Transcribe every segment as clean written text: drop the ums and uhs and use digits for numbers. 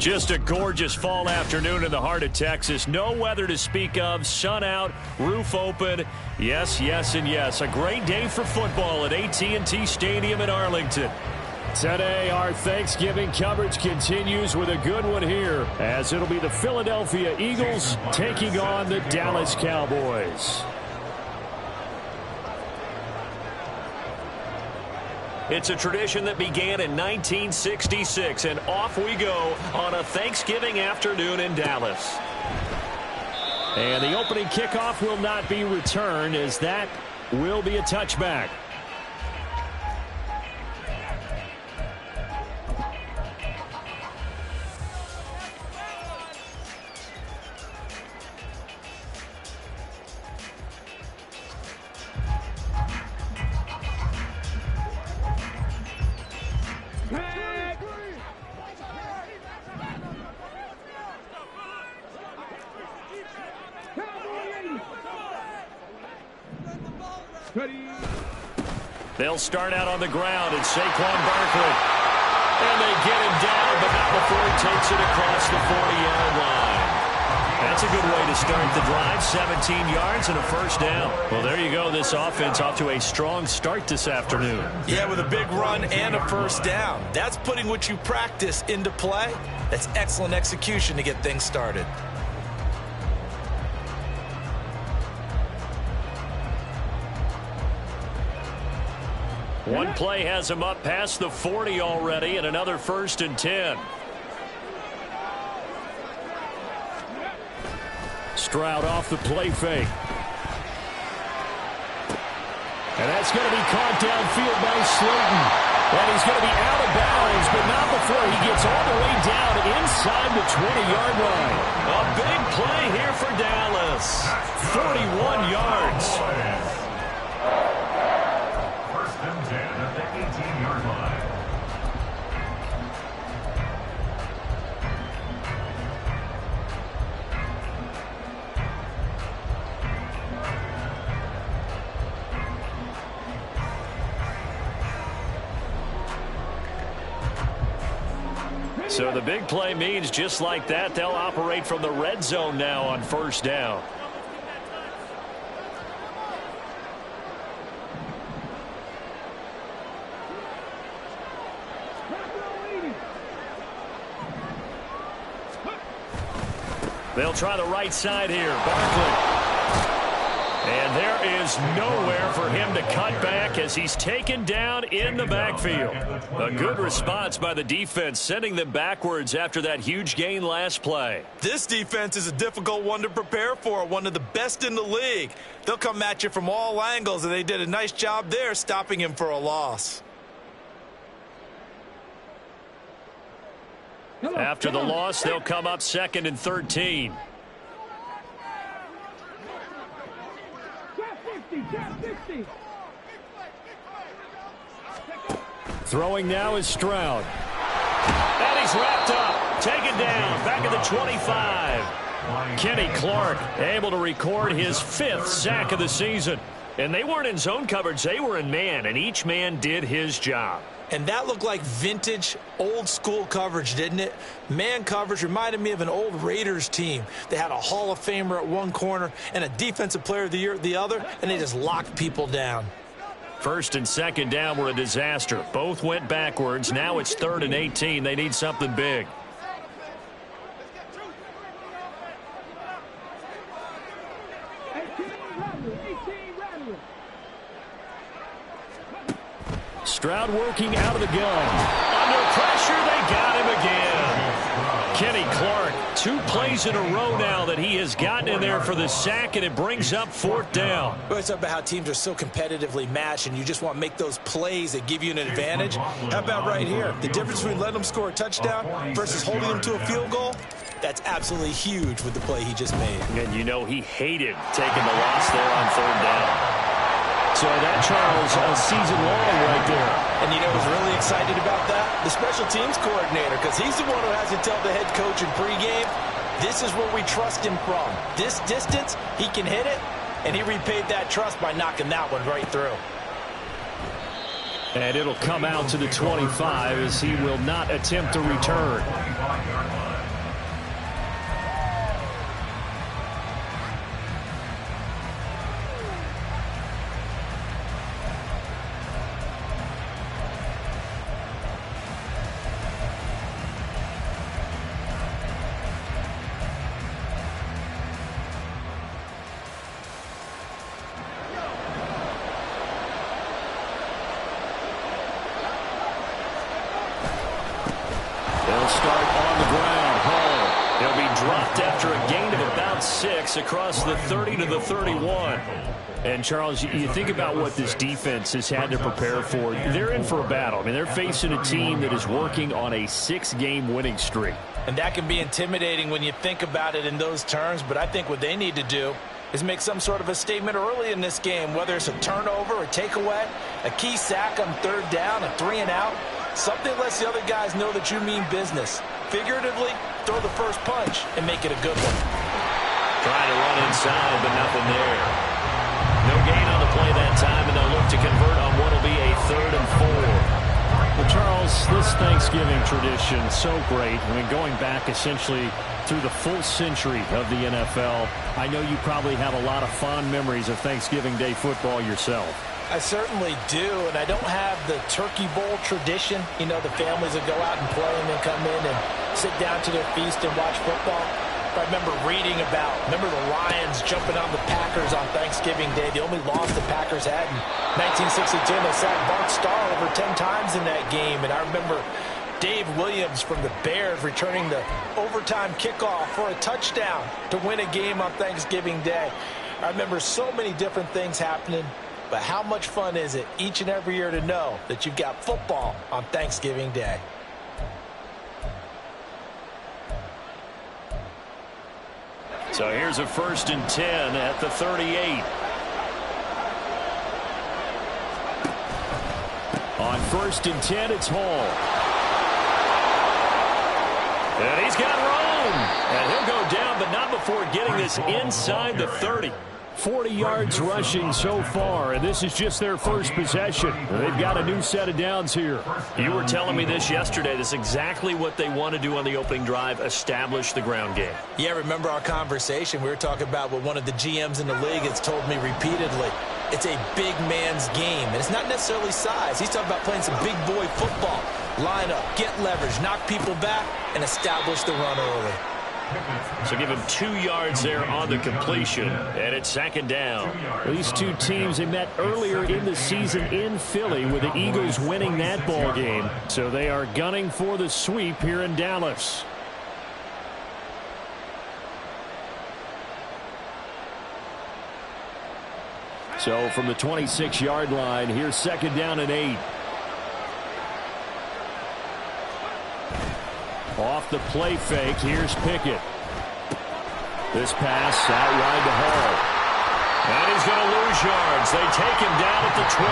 Just a gorgeous fall afternoon in the heart of Texas. No weather to speak of. Sun out, roof open. Yes, yes, and yes. A great day for football at AT&T Stadium in Arlington. Today, our Thanksgiving coverage continues with a good one here, as it'll be the Philadelphia Eagles taking on the Dallas Cowboys. It's a tradition that began in 1966, and off we go on a Thanksgiving afternoon in Dallas. And the opening kickoff will not be returned, as that will be a touchback. They'll start out on the ground, and Saquon Barkley. And they get him down, but not before he takes it across the 40-yard line. That's a good way to start the drive. 17 yards and a first down. Well, there you go. This offense off to a strong start this afternoon. Yeah, with a big run and a first down. That's putting what you practice into play. That's excellent execution to get things started. One play has him up past the 40 already, and another 1st and 10. Stroud off the play fake. And that's going to be caught downfield by Slayton. And he's going to be out of bounds, but not before he gets all the way down inside the 20-yard line. A big play here for Dallas. 41 yards. So the big play means just like that, they'll operate from the red zone now on first down. They'll try the right side here. Barkley. And there is nowhere for him to cut back as he's taken down in the backfield. A good response by the defense, sending them backwards after that huge gain last play. This defense is a difficult one to prepare for, one of the best in the league. They'll come at you from all angles, and they did a nice job there stopping him for a loss. After the loss, they'll come up 2nd and 13. Throwing now is Stroud. And he's wrapped up. Taken down. Back at the 25. Kenny Clark able to record his 5th sack of the season. And they weren't in zone coverage. They were in man, and each man did his job. And that looked like vintage, old-school coverage, didn't it? Man coverage reminded me of an old Raiders team. They had a Hall of Famer at one corner and a Defensive Player of the Year at the other, and they just locked people down. 1st and 2nd down were a disaster. Both went backwards. Now it's 3rd and 18. They need something big. Stroud working out of the gun. Under pressure, they got him again. Kenny Clark, 2 plays in a row now that he has gotten in there for the sack, and it brings up 4th down. Well, it's about how teams are so competitively matched, and you just want to make those plays that give you an advantage. How about right here? The difference between letting them score a touchdown versus holding them to a field goal? That's absolutely huge with the play he just made. And you know he hated taking the loss there on 3rd down. So that, Charles, a season long right there. And you know who's really excited about that? The special teams coordinator, because he's the one who has to tell the head coach in pregame, this is where we trust him from. This distance, he can hit it, and he repaid that trust by knocking that one right through. And it'll come out to the 25 as he will not attempt to return. left after a gain of about 6 across the 30 to the 31. And, Charles, you think about what this defense has had to prepare for. They're in for a battle. I mean, they're facing a team that is working on a 6-game winning streak. And that can be intimidating when you think about it in those terms, but I think what they need to do is make some sort of a statement early in this game, whether it's a turnover, a takeaway, a key sack on 3rd down, a 3-and-out, something lets the other guys know that you mean business. Figuratively, throw the first punch and make it a good one. Trying to run inside, but nothing there. No gain on the play that time, and they'll look to convert on what will be a 3rd and 4. Well, Charles, this Thanksgiving tradition, so great. I mean, going back essentially through the full century of the NFL, I know you probably have a lot of fond memories of Thanksgiving Day football yourself. I certainly do, and I don't have the Turkey Bowl tradition. You know, the families that go out and play and then come in and sit down to their feast and watch football. I remember reading about, the Lions jumping on the Packers on Thanksgiving Day. The only loss the Packers had in 1962. They sacked Bart Starr over 10 times in that game. And I remember Dave Williams from the Bears returning the overtime kickoff for a touchdown to win a game on Thanksgiving Day. I remember so many different things happening. But how much fun is it each and every year to know that you've got football on Thanksgiving Day? So here's a 1st and 10 at the 38. On 1st and 10, it's Hall. And he's got room. And he'll go down, but not before getting this inside the 30. 40 yards rushing so far, and this is just their first possession. They've got a new set of downs here. You were telling me this yesterday. This is exactly what they want to do on the opening drive, establish the ground game. Yeah, remember our conversation? We were talking about what one of the GMs in the league has told me repeatedly. It's a big man's game, and it's not necessarily size. He's talking about playing some big boy football. Line up, get leverage, knock people back, and establish the run early. So give him 2 yards there on the completion, and it's 2nd down. These two teams, they met earlier in the season in Philly with the Eagles winning that ball game. So they are gunning for the sweep here in Dallas. So from the 26-yard line, here's 2nd down and 8. Off the play fake, here's Pickett. This pass out wide to Hall. And he's going to lose yards. They take him down at the 26.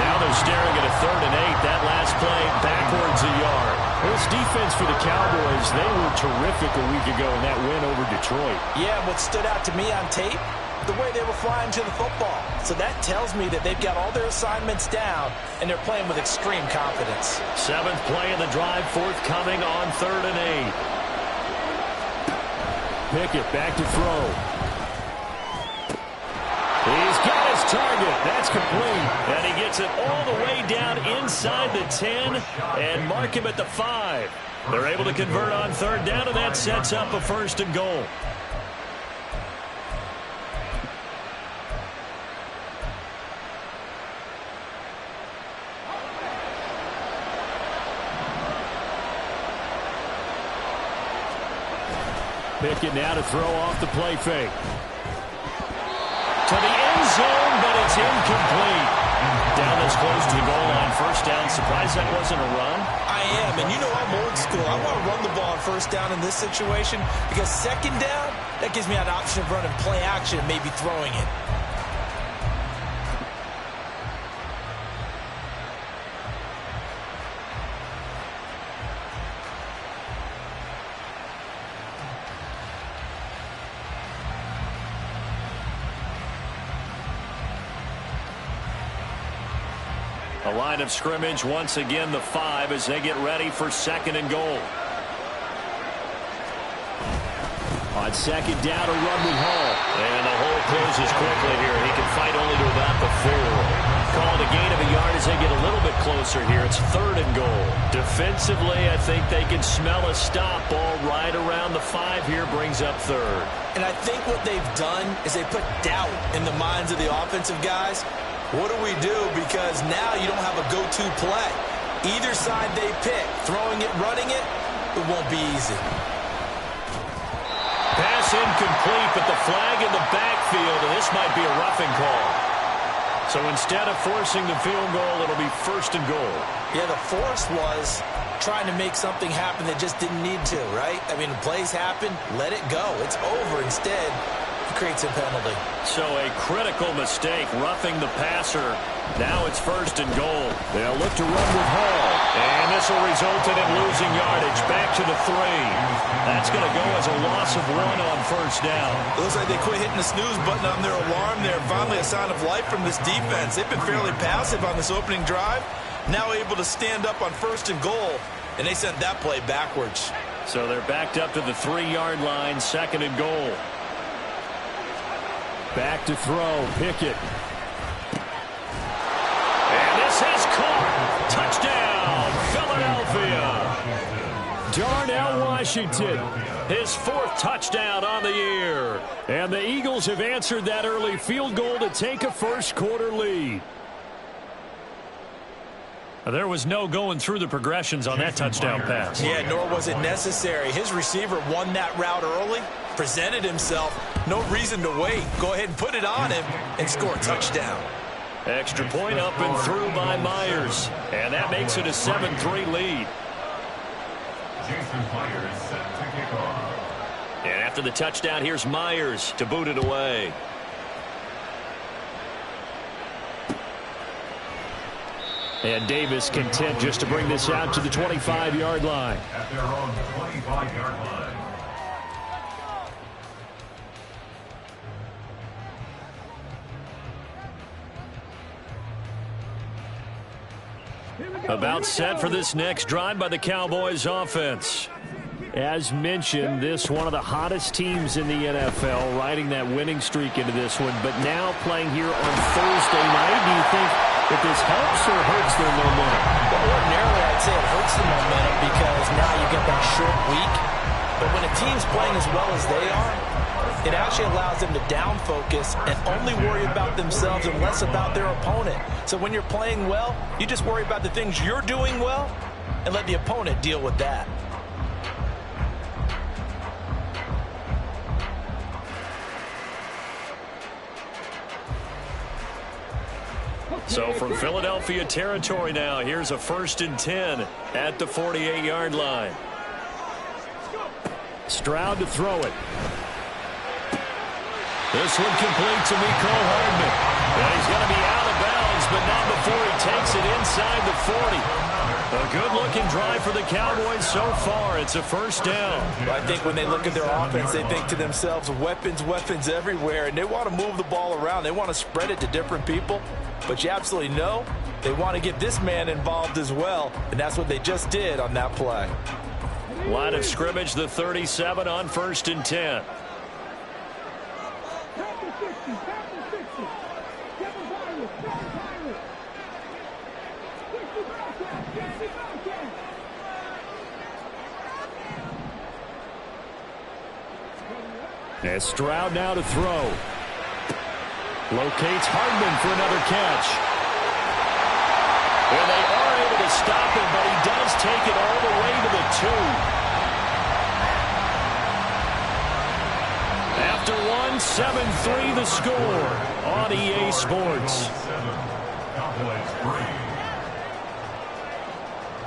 Now they're staring at a 3rd and 8. That last play backwards a yard. This defense for the Cowboys, they were terrific a week ago in that win over Detroit. Yeah, what stood out to me on tape, the way they were flying to the football. So that tells me that they've got all their assignments down, and they're playing with extreme confidence. 7th play in the drive, forthcoming on 3rd and 8. Pickett back to throw. He's got his target. That's complete. And he gets it all the way down inside the 10 and mark him at the 5. They're able to convert on 3rd down, and that sets up a 1st and goal. Pickett now to throw off the play fake. To the end zone, but it's incomplete. Down this close to the goal line. 1st down. Surprised that wasn't a run? I am, and you know I'm old school. I want to run the ball on 1st down in this situation because 2nd down, that gives me an option of running play action and maybe throwing it. A line of scrimmage, once again the 5 as they get ready for 2nd and goal. On 2nd down, a run with Hall. And the hole closes quickly here. He can fight only to about the 4. Called a gain of a yard as they get a little bit closer here. It's 3rd and goal. Defensively, I think they can smell a stop. Ball right around the 5 here, brings up 3rd. And I think what they've done is they put doubt in the minds of the offensive guys. What do we do? Because now you don't have a go-to play. Either side they pick, throwing it, running it, it won't be easy. pass incomplete, but the flag in the backfield, and this might be a roughing call. So instead of forcing the field goal, it'll be 1st and goal. Yeah, the force was trying to make something happen that just didn't need to, right? I mean, plays happen, let it go. It's over. Instead, it creates a penalty. So a critical mistake, roughing the passer. Now it's 1st and goal. They'll look to run with Hall. And this will result in him losing yardage. Back to the 3. That's going to go as a loss of 1 on 1st down. It looks like they quit hitting the snooze button on their alarm there. Finally a sign of life from this defense. They've been fairly passive on this opening drive. Now able to stand up on 1st and goal. And they sent that play backwards. So they're backed up to the 3-yard line. 2nd and goal. Back to throw. Pickett. And this is caught. Touchdown, Philadelphia. Darnell Washington. His 4th touchdown on the year. And the Eagles have answered that early field goal to take a first-quarter lead. There was no going through the progressions on that touchdown pass. Yeah, nor was it necessary. His receiver won that route early, presented himself. No reason to wait. Go ahead and put it on him and score a touchdown. Extra point up and through by Myers. And that makes it a 7-3 lead. And after the touchdown, here's Myers to boot it away. And Davis content just to bring this out to the 25-yard line. At their own 25-yard line. About set for this next drive by the Cowboys offense. As mentioned, this one of the hottest teams in the NFL, riding that winning streak into this one, but now playing here on Thursday night. Do you think that this helps or hurts their momentum? Well, ordinarily, I'd say it hurts the momentum because now you get that short week. But when a team's playing as well as they are, it actually allows them to down focus and only worry about themselves and less about their opponent. So when you're playing well, you just worry about the things you're doing well and let the opponent deal with that. So from Philadelphia territory now, here's a 1st and 10 at the 48-yard line. Stroud to throw it. This one complete to Mecole Hardman. And he's going to be out of bounds, but not before he takes it inside the 40. A good-looking drive for the Cowboys so far. It's a 1st down. I think when they look at their offense, they think to themselves, weapons, weapons everywhere, and they want to move the ball around. They want to spread it to different people. But you absolutely know they want to get this man involved as well, and that's what they just did on that play. Line of scrimmage, the 37 on 1st and 10. And Stroud now to throw. Locates Hardman for another catch. And they are able to stop him, but he does take it all the way to the 2. After 7-3 the score on EA Sports.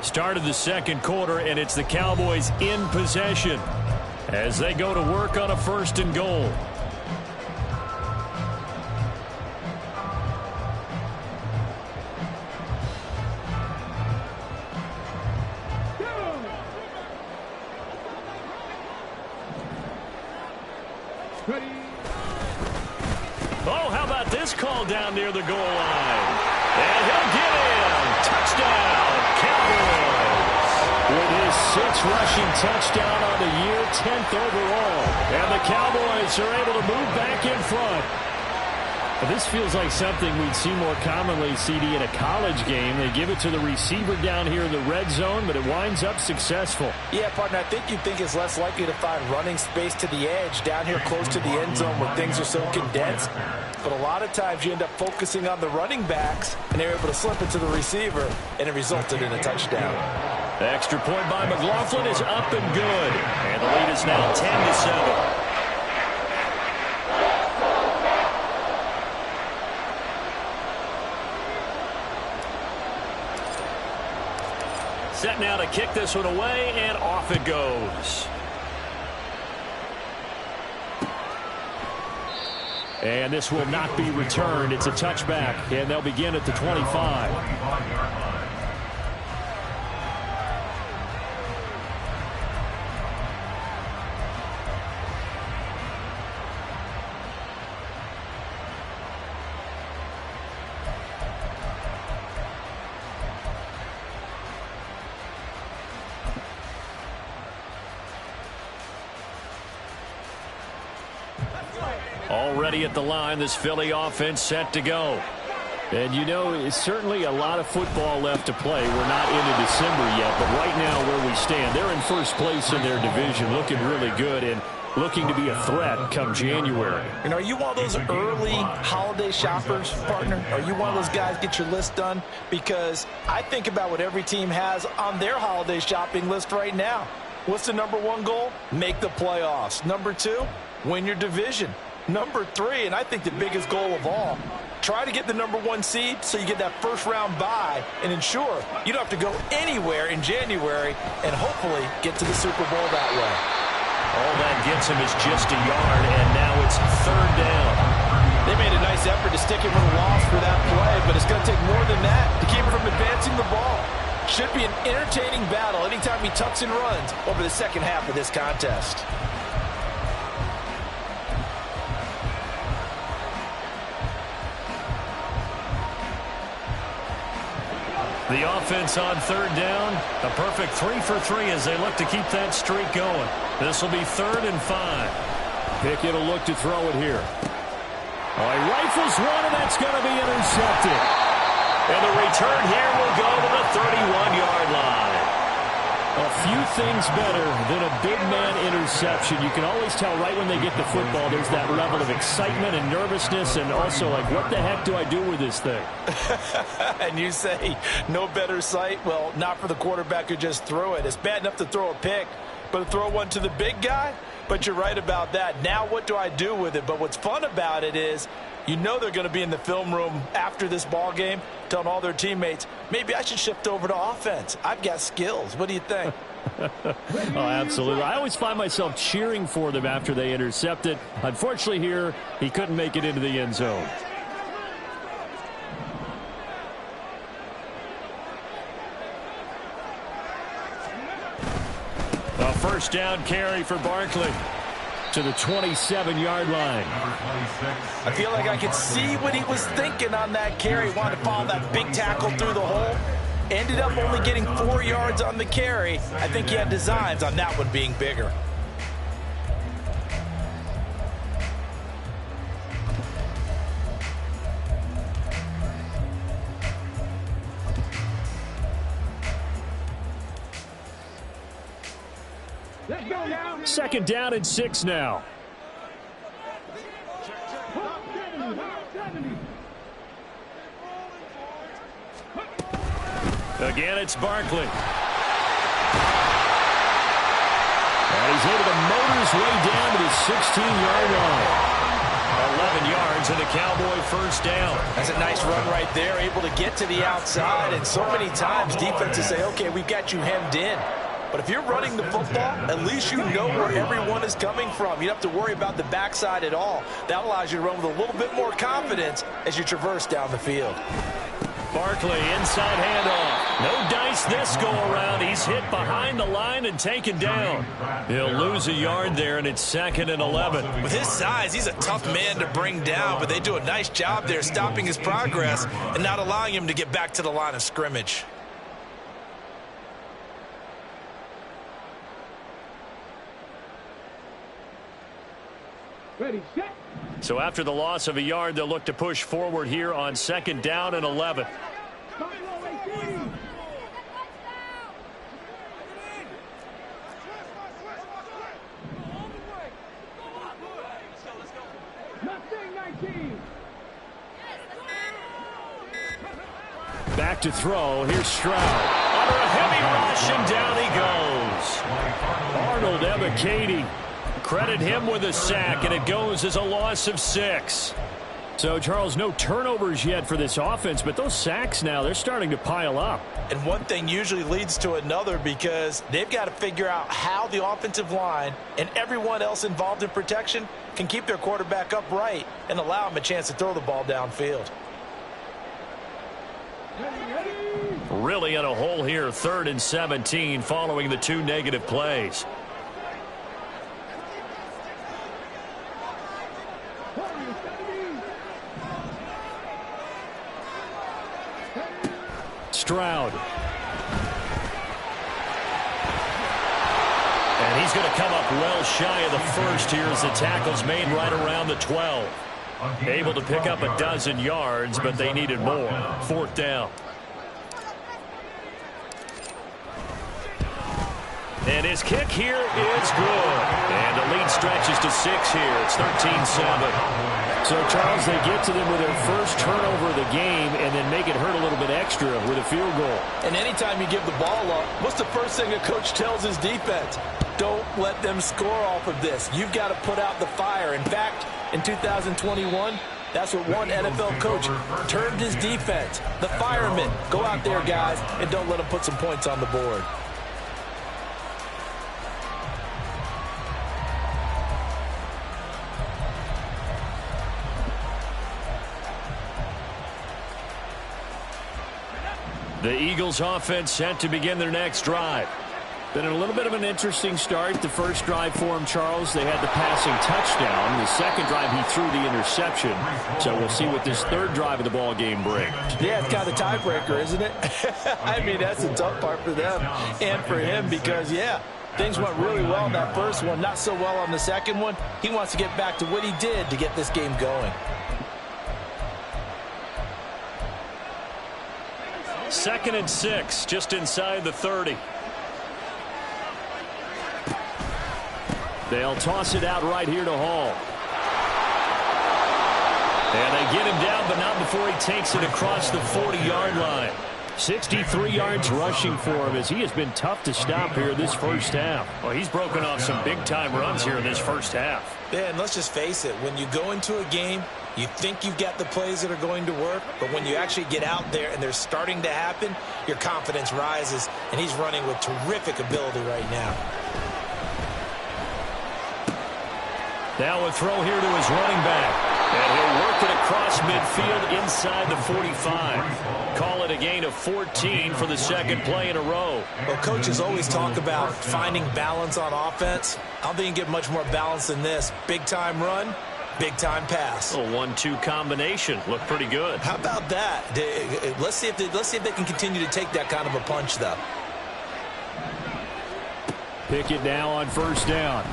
Started the 2nd quarter, and it's the Cowboys in possession as they go to work on a 1st and goal. Oh, how about this call down near the goal line? And he'll get in. Touchdown, Cowboys. With his 6th rushing touchdown on the year, 10th overall. And the Cowboys are able to move back in front. But this feels like something we'd see more commonly, CD, in a college game. They give it to the receiver down here in the red zone, but it winds up successful. Yeah, partner, I think you'd think it's less likely to find running space to the edge down here close to the end zone where things are so condensed. But a lot of times you end up focusing on the running backs, and they're able to slip it to the receiver, and it resulted in a touchdown. The extra point by McLaughlin is up and good. And the lead is now 10-7. Set now to kick this one away, and off it goes. And this will not be returned. It's a touchback, and they'll begin at the 25. Already at the line, this Philly offense set to go. And you know, it's certainly a lot of football left to play. We're not into December yet, but right now where we stand, they're in first place in their division, looking really good and looking to be a threat come January. And are you one of those early holiday shoppers, partner? Are you one of those guys get your list done? Because I think about what every team has on their holiday shopping list right now. What's the #1 goal? Make the playoffs. #2, win your division. #3, and I think the biggest goal of all, try to get the #1 seed so you get that first-round bye and ensure you don't have to go anywhere in January and hopefully get to the Super Bowl that way. All that gets him is just a yard, and now it's 3rd down. They made a nice effort to stick him with a loss for that play, but it's going to take more than that to keep him from advancing the ball. Should be an entertaining battle anytime he tucks and runs over the second half of this contest. The offense on 3rd down, a perfect 3 for 3 as they look to keep that streak going. This will be 3rd and 5. Pickett will look to throw it here. Oh, he rifles one, and that's going to be intercepted. And the return here will go to the 31-yard line. A few things better than a big man interception. You can always tell right when they get the football, there's that level of excitement and nervousness, and also like, what the heck do I do with this thing? And you say, no better sight? Well, not for the quarterback who just threw it. It's bad enough to throw a pick, but to throw one to the big guy? But you're right about that. Now what do I do with it? But what's fun about it is, you know they're going to be in the film room after this ball game telling all their teammates, maybe I should shift over to offense. I've got skills. What do you think? Oh, absolutely. I always find myself cheering for them after they intercept it. Unfortunately here, he couldn't make it into the end zone. A first down carry for Barkley to the 27-yard line. I feel like I could see what he was thinking on that carry. Wanted to follow that big tackle through the hole. Ended up only getting 4 yards on the carry. I think he had designs on that one being bigger. Second down and 6 now. Again, it's Barkley. And he's able to motor his way down to the 16-yard line. 11 yards and a Cowboy first down. That's a nice run right there, able to get to the outside. And so many times defenses say, okay, we've got you hemmed in. But if you're running the football, at least you know where everyone is coming from. You don't have to worry about the backside at all. That allows you to run with a little bit more confidence as you traverse down the field. Barkley, inside handoff. No dice this go-around. He's hit behind the line and taken down. He'll lose a yard there, and it's 2nd and 11. With his size, he's a tough man to bring down, but they do a nice job there stopping his progress and not allowing him to get back to the line of scrimmage. Ready, set. So after the loss of a yard, they'll look to push forward here on 2nd down and 11. Back to throw. Here's Stroud. Under a heavy rush, and down he goes. Arnold Ebiketie. Credit him with a sack, and it goes as a loss of 6. So, Charles, no turnovers yet for this offense, but those sacks now, they're starting to pile up. And one thing usually leads to another because they've got to figure out how the offensive line and everyone else involved in protection can keep their quarterback upright and allow him a chance to throw the ball downfield. Really in a hole here, 3rd and 17 following the 2 negative plays. Stroud. And he's going to come up well shy of the first here as the tackle's made right around the 12. Able to pick up a dozen yards, but they needed more. 4th down. And his kick here is good. And the lead stretches to 6 here. It's 13-7. So, Charles, they get to them with their first turnover of the game and then make it hurt a little bit extra with a field goal. And anytime you give the ball up, what's the first thing a coach tells his defense? Don't let them score off of this. You've got to put out the fire. In fact, in 2021, that's what one NFL coach termed his defense. The firemen. Go out there, guys, and don't let them put some points on the board. The Eagles offense set to begin their next drive. Been a little bit of an interesting start. The first drive for him, Charles, they had the passing touchdown. The second drive, he threw the interception. So we'll see what this third drive of the ball game brings. Yeah, it's kind of a tiebreaker, isn't it? I mean, that's the tough part for them and for him because, yeah, things went really well in that first one, not so well on the second one. He wants to get back to what he did to get this game going. 2nd and 6, just inside the 30. They'll toss it out right here to Hall. And they get him down, but not before he takes it across the 40-yard line. 63 yards rushing for him as he has been tough to stop here this first half. Well, he's broken off some big-time runs here in this first half. Yeah, and let's just face it. When you go into a game, you think you've got the plays that are going to work, but when you actually get out there and they're starting to happen, your confidence rises, and he's running with terrific ability right now. Now a throw here to his running back. And he'll work it across midfield inside the 45. Call it a gain of 14 for the second play in a row. Well, coaches always talk about finding balance on offense. I don't think you get much more balance than this. Big-time run, big-time pass. A 1-2 combination. Looked pretty good. How about that? Let's see if they can continue to take that kind of a punch, though. Pick it now on first down.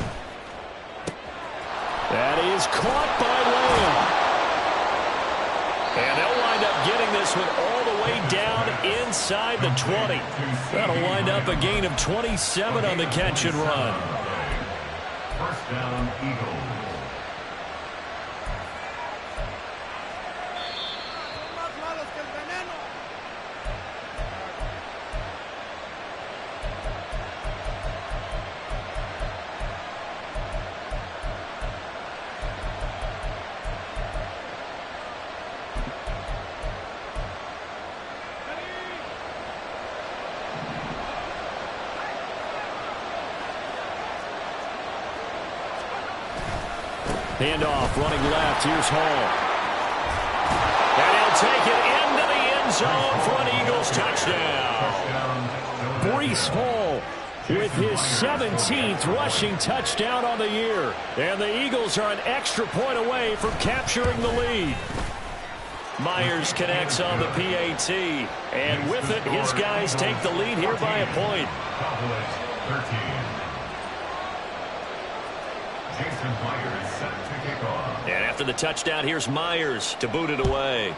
That is caught by Lamb. And they'll wind up getting this one all the way down inside the 20. That'll wind up a gain of 27 on the catch and run. First down, Eagles. Handoff, running left. Here's Hall. And he'll take it into the end zone for an Eagles touchdown. Breece Hall with his 17th rushing touchdown on the year. And the Eagles are an extra point away from capturing the lead. Myers connects on the PAT. And with it, his guys take the lead here by a point. Cowboys 13. Jason Myers set to kick off. And after the touchdown, here's Myers to boot it away.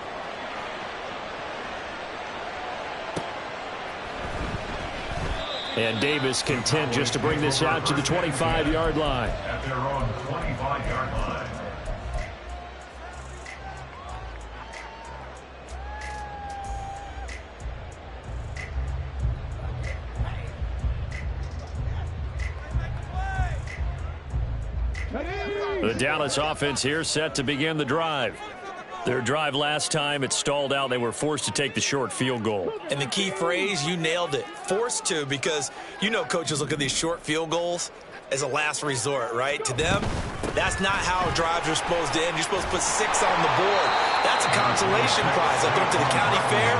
And Davis content just to bring this out to the 25-yard line. At their own 25-yard line. The Dallas offense here set to begin the drive. Their drive last time, it stalled out. They were forced to take the short field goal. And the key phrase, you nailed it, forced to, because you know coaches look at these short field goals as a last resort, right? To them, that's not how drives are supposed to end. You're supposed to put 6 on the board. That's a consolation prize. Like going to the county fair,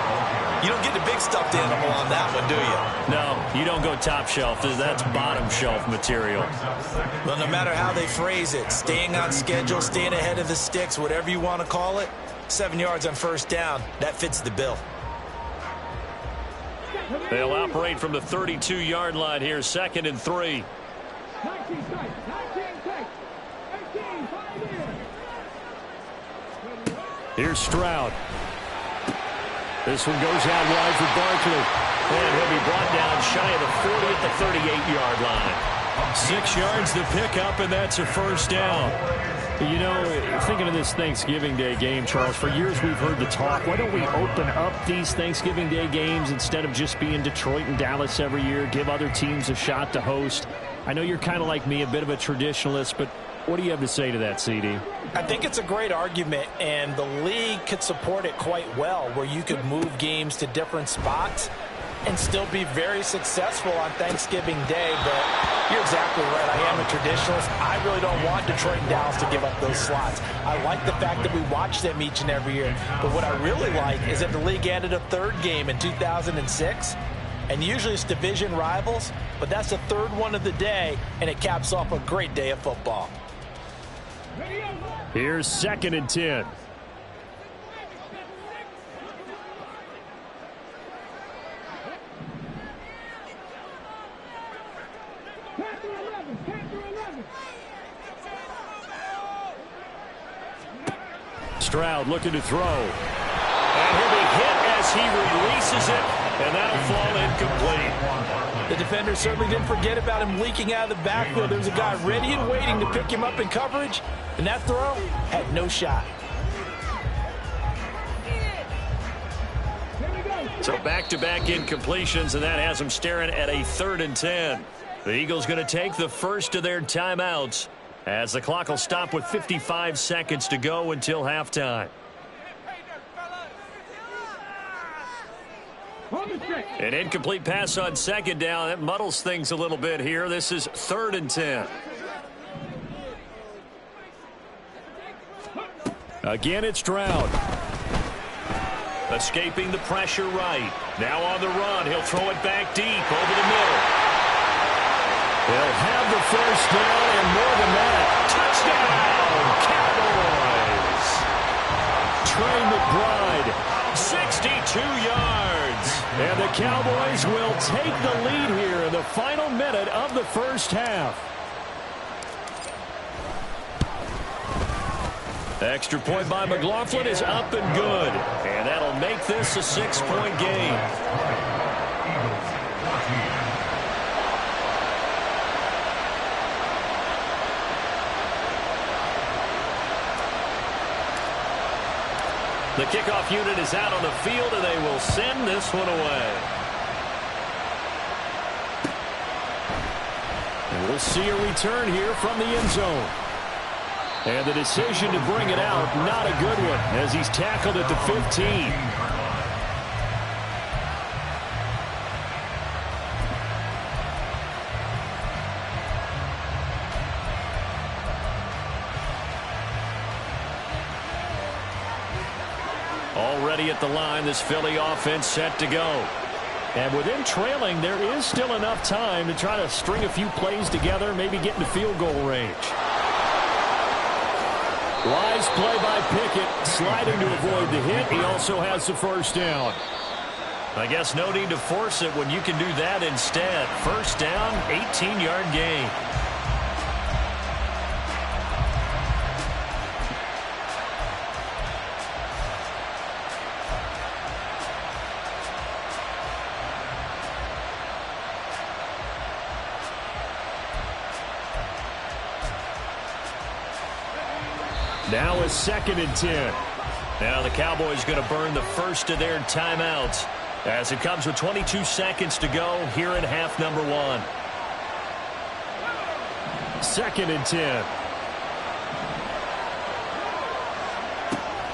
you don't get the big stuffed animal on that one, do you? No, you don't go top shelf. That's bottom shelf material. Well, no matter how they phrase it, staying on schedule, staying ahead of the sticks, whatever you want to call it, 7 yards on first down, that fits the bill. They'll operate from the 32-yard line here, 2nd and 3. Here's Stroud. This one goes out wide for Barkley. And he'll be brought down shy of the 40 at the 38-yard line. 6 yards to pick up, and that's a first down. You know, thinking of this Thanksgiving Day game, Charles, for years we've heard the talk, why don't we open up these Thanksgiving Day games instead of just being Detroit and Dallas every year, give other teams a shot to host? I know you're kind of like me, a bit of a traditionalist, but what do you have to say to that, CD? I think it's a great argument, and the league could support it quite well, where you could move games to different spots and still be very successful on Thanksgiving Day. But you're exactly right. I am a traditionalist. I really don't want Detroit and Dallas to give up those slots. I like the fact that we watch them each and every year. But what I really like is that the league added a 3rd game in 2006. And usually it's division rivals, but that's the 3rd one of the day, and it caps off a great day of football. Here's 2nd and 10. Stroud looking to throw. And he'll be hit as he releases it, and that'll fall incomplete. The defender certainly didn't forget about him leaking out of the backfield. There was a guy ready and waiting to pick him up in coverage, and that throw had no shot. So back-to-back incompletions, and that has them staring at a 3rd and 10. The Eagles going to take the first of their timeouts as the clock will stop with 55 seconds to go until halftime. An incomplete pass on 2nd down. That muddles things a little bit here. This is 3rd and 10. Again, it's Stroud. Escaping the pressure right. Now on the run. He'll throw it back deep over the middle. They'll have the first down and more than that. Touchdown, Cowboys! Trey McBride, 62 yards. And the Cowboys will take the lead here in the final minute of the first half. Extra point by McLaughlin is up and good. And that'll make this a 6-point game. The kickoff unit is out on the field, and they will send this one away. And we'll see a return here from the end zone. And the decision to bring it out, not a good one, as he's tackled at the 15. Already at the line, this Philly offense set to go. And with them trailing, there is still enough time to try to string a few plays together, maybe get into field goal range. Wise play by Pickett, sliding to avoid the hit. He also has the first down. I guess no need to force it when you can do that instead. First down, 18-yard gain. Now it's 2nd and 10. Now the Cowboys going to burn the first of their timeouts as it comes with 22 seconds to go here in half number 1. 2nd and 10.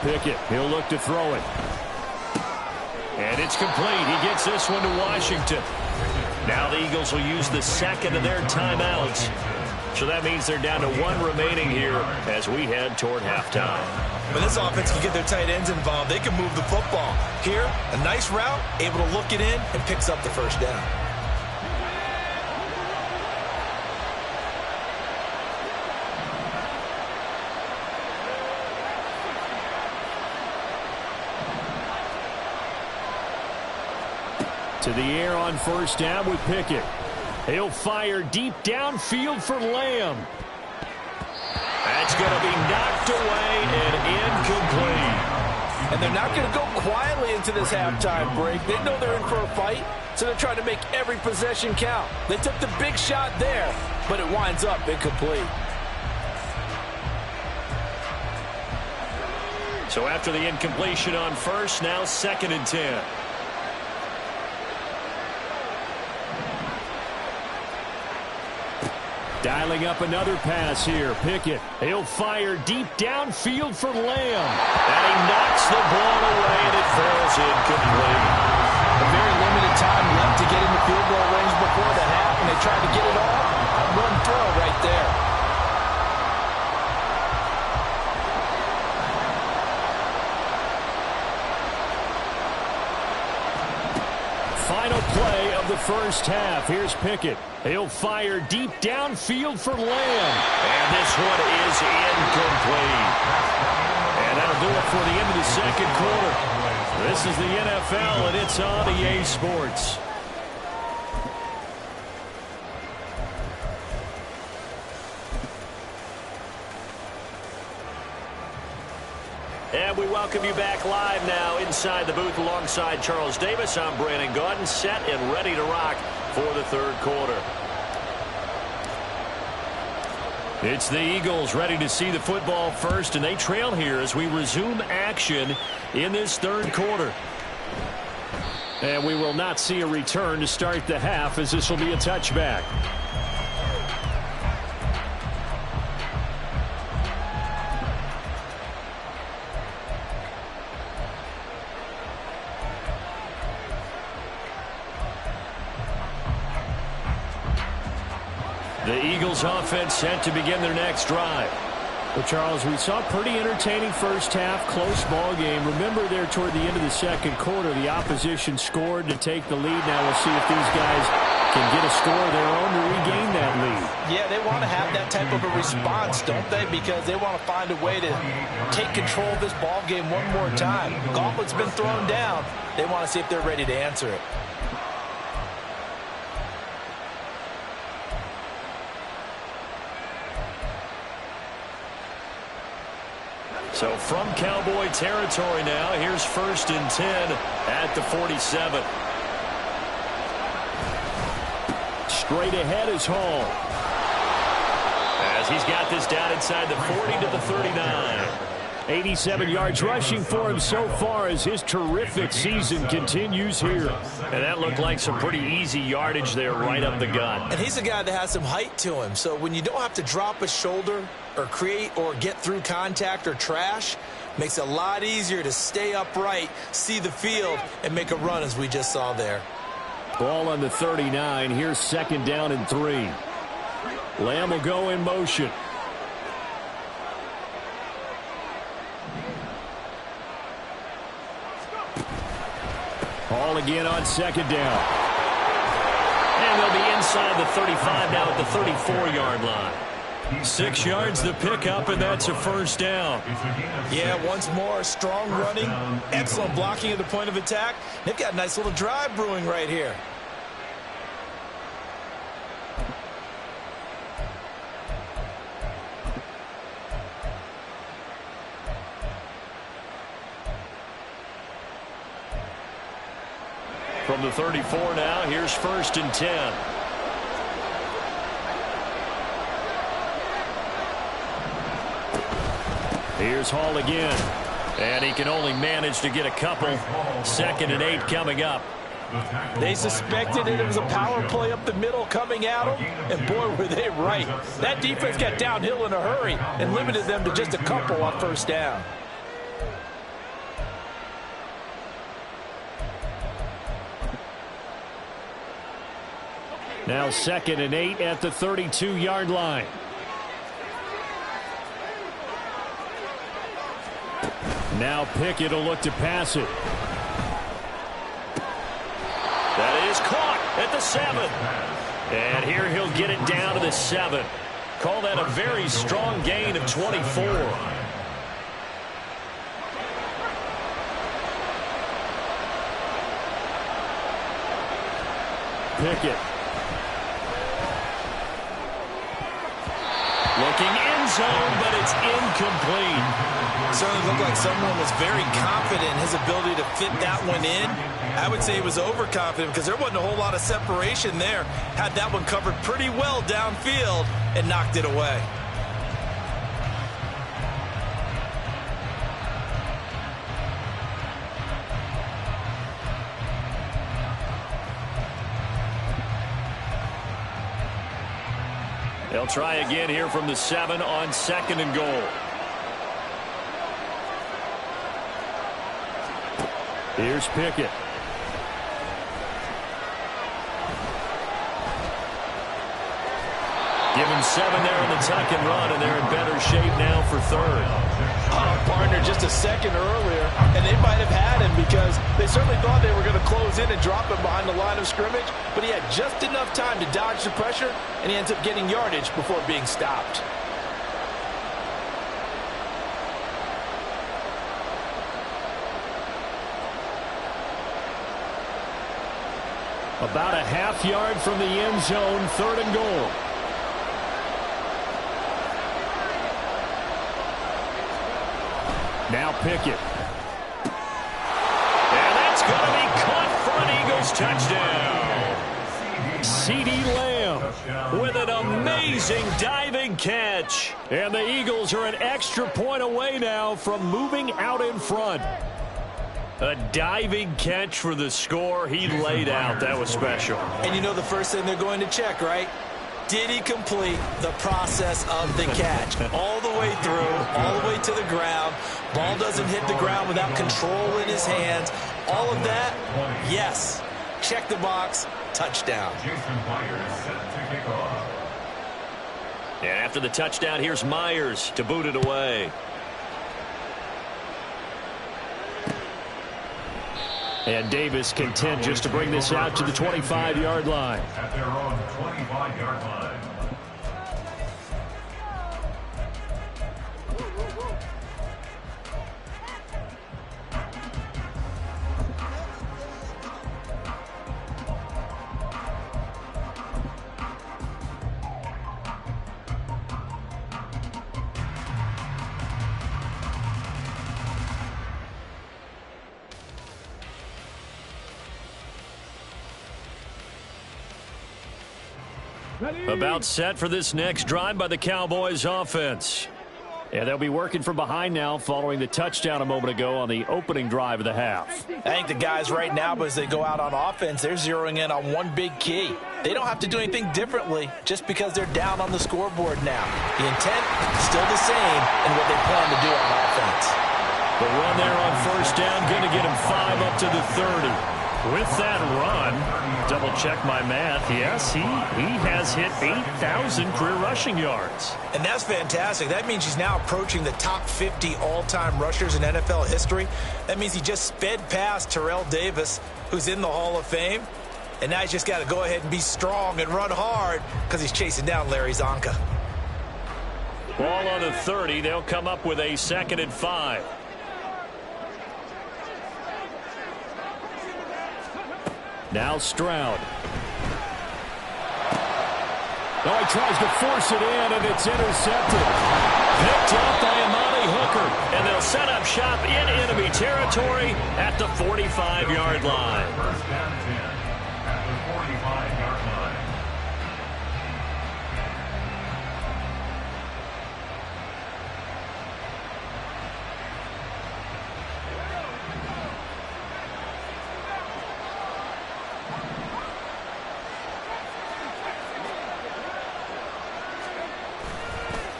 Pickett. He'll look to throw it. And it's complete. He gets this one to Washington. Now the Eagles will use the second of their timeouts. So that means they're down to one remaining here as we head toward halftime. When this offense can get their tight ends involved, they can move the football. Here, a nice route, able to look it in, and picks up the first down. To the air on first down with Pickett. He'll fire deep downfield for Lamb. That's going to be knocked away and incomplete. And they're not going to go quietly into this halftime break. They know they're in for a fight, so they're trying to make every possession count. They took the big shot there, but it winds up incomplete. So after the incompletion on first, now 2nd and 10. Dialing up another pass here. Pickett. He'll fire deep downfield for Lamb. And he knocks the ball away, and it falls incomplete. A very limited time left to get into field goal range before the half, and they tried to get it all on one throw right there. Final play of the first half. Here's Pickett. He'll fire deep downfield for Lamb. And this one is incomplete. And that'll do it for the end of the second quarter. This is the NFL, and it's on EA Sports. And we welcome you back live now inside the booth alongside Charles Davis. I'm Brandon Gaudin, set and ready to rock for the third quarter. It's the Eagles ready to see the football first, and they trail here as we resume action in this third quarter. And we will not see a return to start the half, as this will be a touchback. The Eagles offense set to begin their next drive. Well, Charles, we saw a pretty entertaining first half, close ball game. Remember there toward the end of the second quarter, the opposition scored to take the lead. Now we'll see if these guys can get a score of their own to regain that lead. Yeah, they want to have that type of a response, don't they? Because they want to find a way to take control of this ball game one more time. Gauntlet's been thrown down. They want to see if they're ready to answer it. So from Cowboy territory now, here's 1st and 10 at the 47. Straight ahead is Hall. As he's got this down inside the 40 to the 39. 87 yards rushing for him so far as his terrific season continues here. And that looked like some pretty easy yardage there right up the gut. And he's a guy that has some height to him. So when you don't have to drop a shoulder or create or get through contact or trash, makes it a lot easier to stay upright, see the field, and make a run as we just saw there. Ball on the 39. Here's 2nd down and 3. Lamb will go in motion. Hall again on 2nd down. And they'll be inside the 35 now at the 34-yard line. 6 yards the pickup, and that's a first down. Yeah, once more, strong running, excellent blocking at the point of attack. They've got a nice little drive brewing right here. From the 34 now, here's 1st and 10. Here's Hall again. And he can only manage to get a couple. 2nd and 8 coming up. They suspected it was a power play up the middle coming at them, and boy, were they right. That defense got downhill in a hurry and limited them to just a couple on 1st down. Now 2nd and 8 at the 32-yard line. Now Pickett will look to pass it. That is caught at the 7. And here he'll get it down to the 7. Call that a very strong gain of 24. Pickett. Looking end zone, but it's incomplete. Certainly looked like someone was very confident in his ability to fit that one in. I would say he was overconfident because there wasn't a whole lot of separation there. Had that one covered pretty well downfield and knocked it away. They'll try again here from the 7 on 2nd and goal. Here's Pickett. Give him 7 there on the tuck and run, and they're in better shape now for 3rd. Partner just a second earlier, and they might have had him because they certainly thought they were going to close in and drop him behind the line of scrimmage, but he had just enough time to dodge the pressure, and he ends up getting yardage before being stopped. About a half yard from the end zone, 3rd and goal. Now Pickett. And that's going to be caught for an Eagles touchdown. CeeDee Lamb With an amazing diving catch. And the Eagles are an extra point away now from moving out in front. A diving catch for the score. He laid out. That was special. And you know the first thing they're going to check, right? Did he complete the process of the catch? All the way through, all the way to the ground. Ball doesn't hit the ground without control in his hands. All of that, yes. Check the box, touchdown. And after the touchdown, here's Myers to boot it away. And Davis content just to bring this out to the 25-yard line. At their own 25-yard line. About set for this next drive by the Cowboys offense. And they'll be working from behind now following the touchdown a moment ago on the opening drive of the half. I think the guys right now, as they go out on offense, they're zeroing in on one big key. They don't have to do anything differently just because they're down on the scoreboard now. The intent still the same in what they plan to do on offense. The run there on first down, going to get him 5 up to the 30. With that run, double check my math, yes, he has hit 8,000 career rushing yards. And that's fantastic. That means he's now approaching the top 50 all-time rushers in NFL history. That means he just sped past Terrell Davis, who's in the Hall of Fame. And now he's just got to go ahead and be strong and run hard because he's chasing down Larry Zonka. Ball on the 30. They'll come up with a 2nd and 5. Now Stroud. Oh, he tries to force it in, and it's intercepted. Picked up by Amani Hooker, and they'll set up shop in enemy territory at the 45-yard line. First down 10 at the 45-yard line.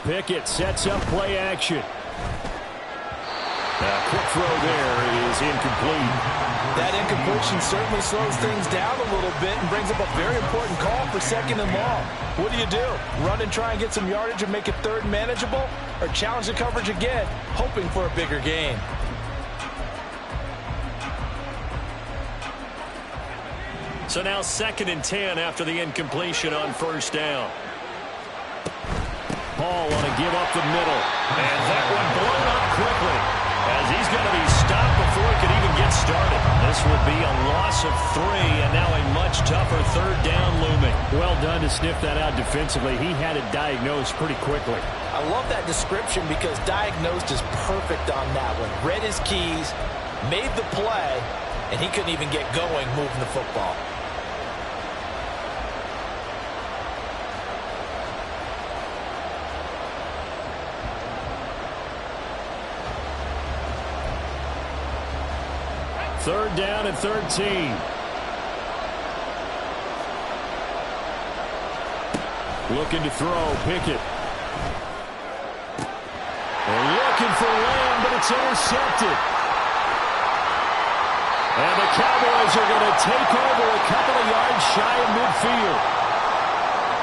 Pickett sets up play action. Quick throw there is incomplete. That incompletion certainly slows things down a little bit and brings up a very important call for 2nd and long. What do? Run and try and get some yardage and make it 3rd manageable, or challenge the coverage again, hoping for a bigger gain? So now 2nd and 10 after the incompletion on 1st down. Paul on a give up the middle. And that one blown up quickly, as he's going to be stopped before he could even get started. This will be a loss of 3, and now a much tougher 3rd down looming. Well done to sniff that out defensively. He had it diagnosed pretty quickly. I love that description because diagnosed is perfect on that one. Read his keys, made the play, and he couldn't even get going moving the football. Third down and 13. Looking to throw. Pickett. Looking for Lamb, but it's intercepted. And the Cowboys are going to take over a couple of yards shy of midfield.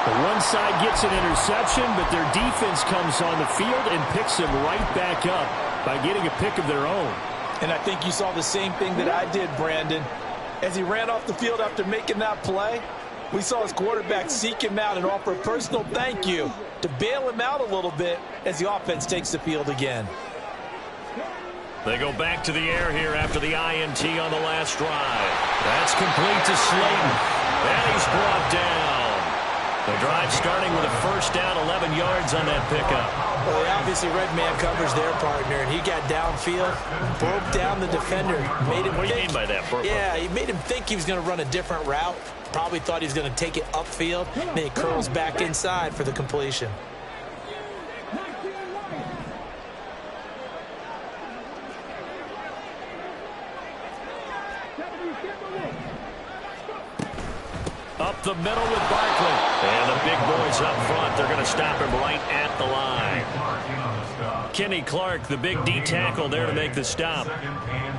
The one side gets an interception, but their defense comes on the field and picks them right back up by getting a pick of their own. And I think you saw the same thing that I did, Brandon. As he ran off the field after making that play, we saw his quarterback seek him out and offer a personal thank you to bail him out a little bit as the offense takes the field again. They go back to the air here after the INT on the last drive. That's complete to Slayton. And he's brought down. The drive starting with a 1st down, 11 yards on that pickup. Well, he obviously read man coverage their partner, and he got downfield, broke down the defender. Made him what do you mean by that, Burpo? Yeah, he made him think he was going to run a different route. Probably thought he was going to take it upfield. Then he curls back inside for the completion. Up the middle with Barkley. And the big boys up front. They're going to stop him right at the line. Kenny Clark, the big D tackle there to make the stop.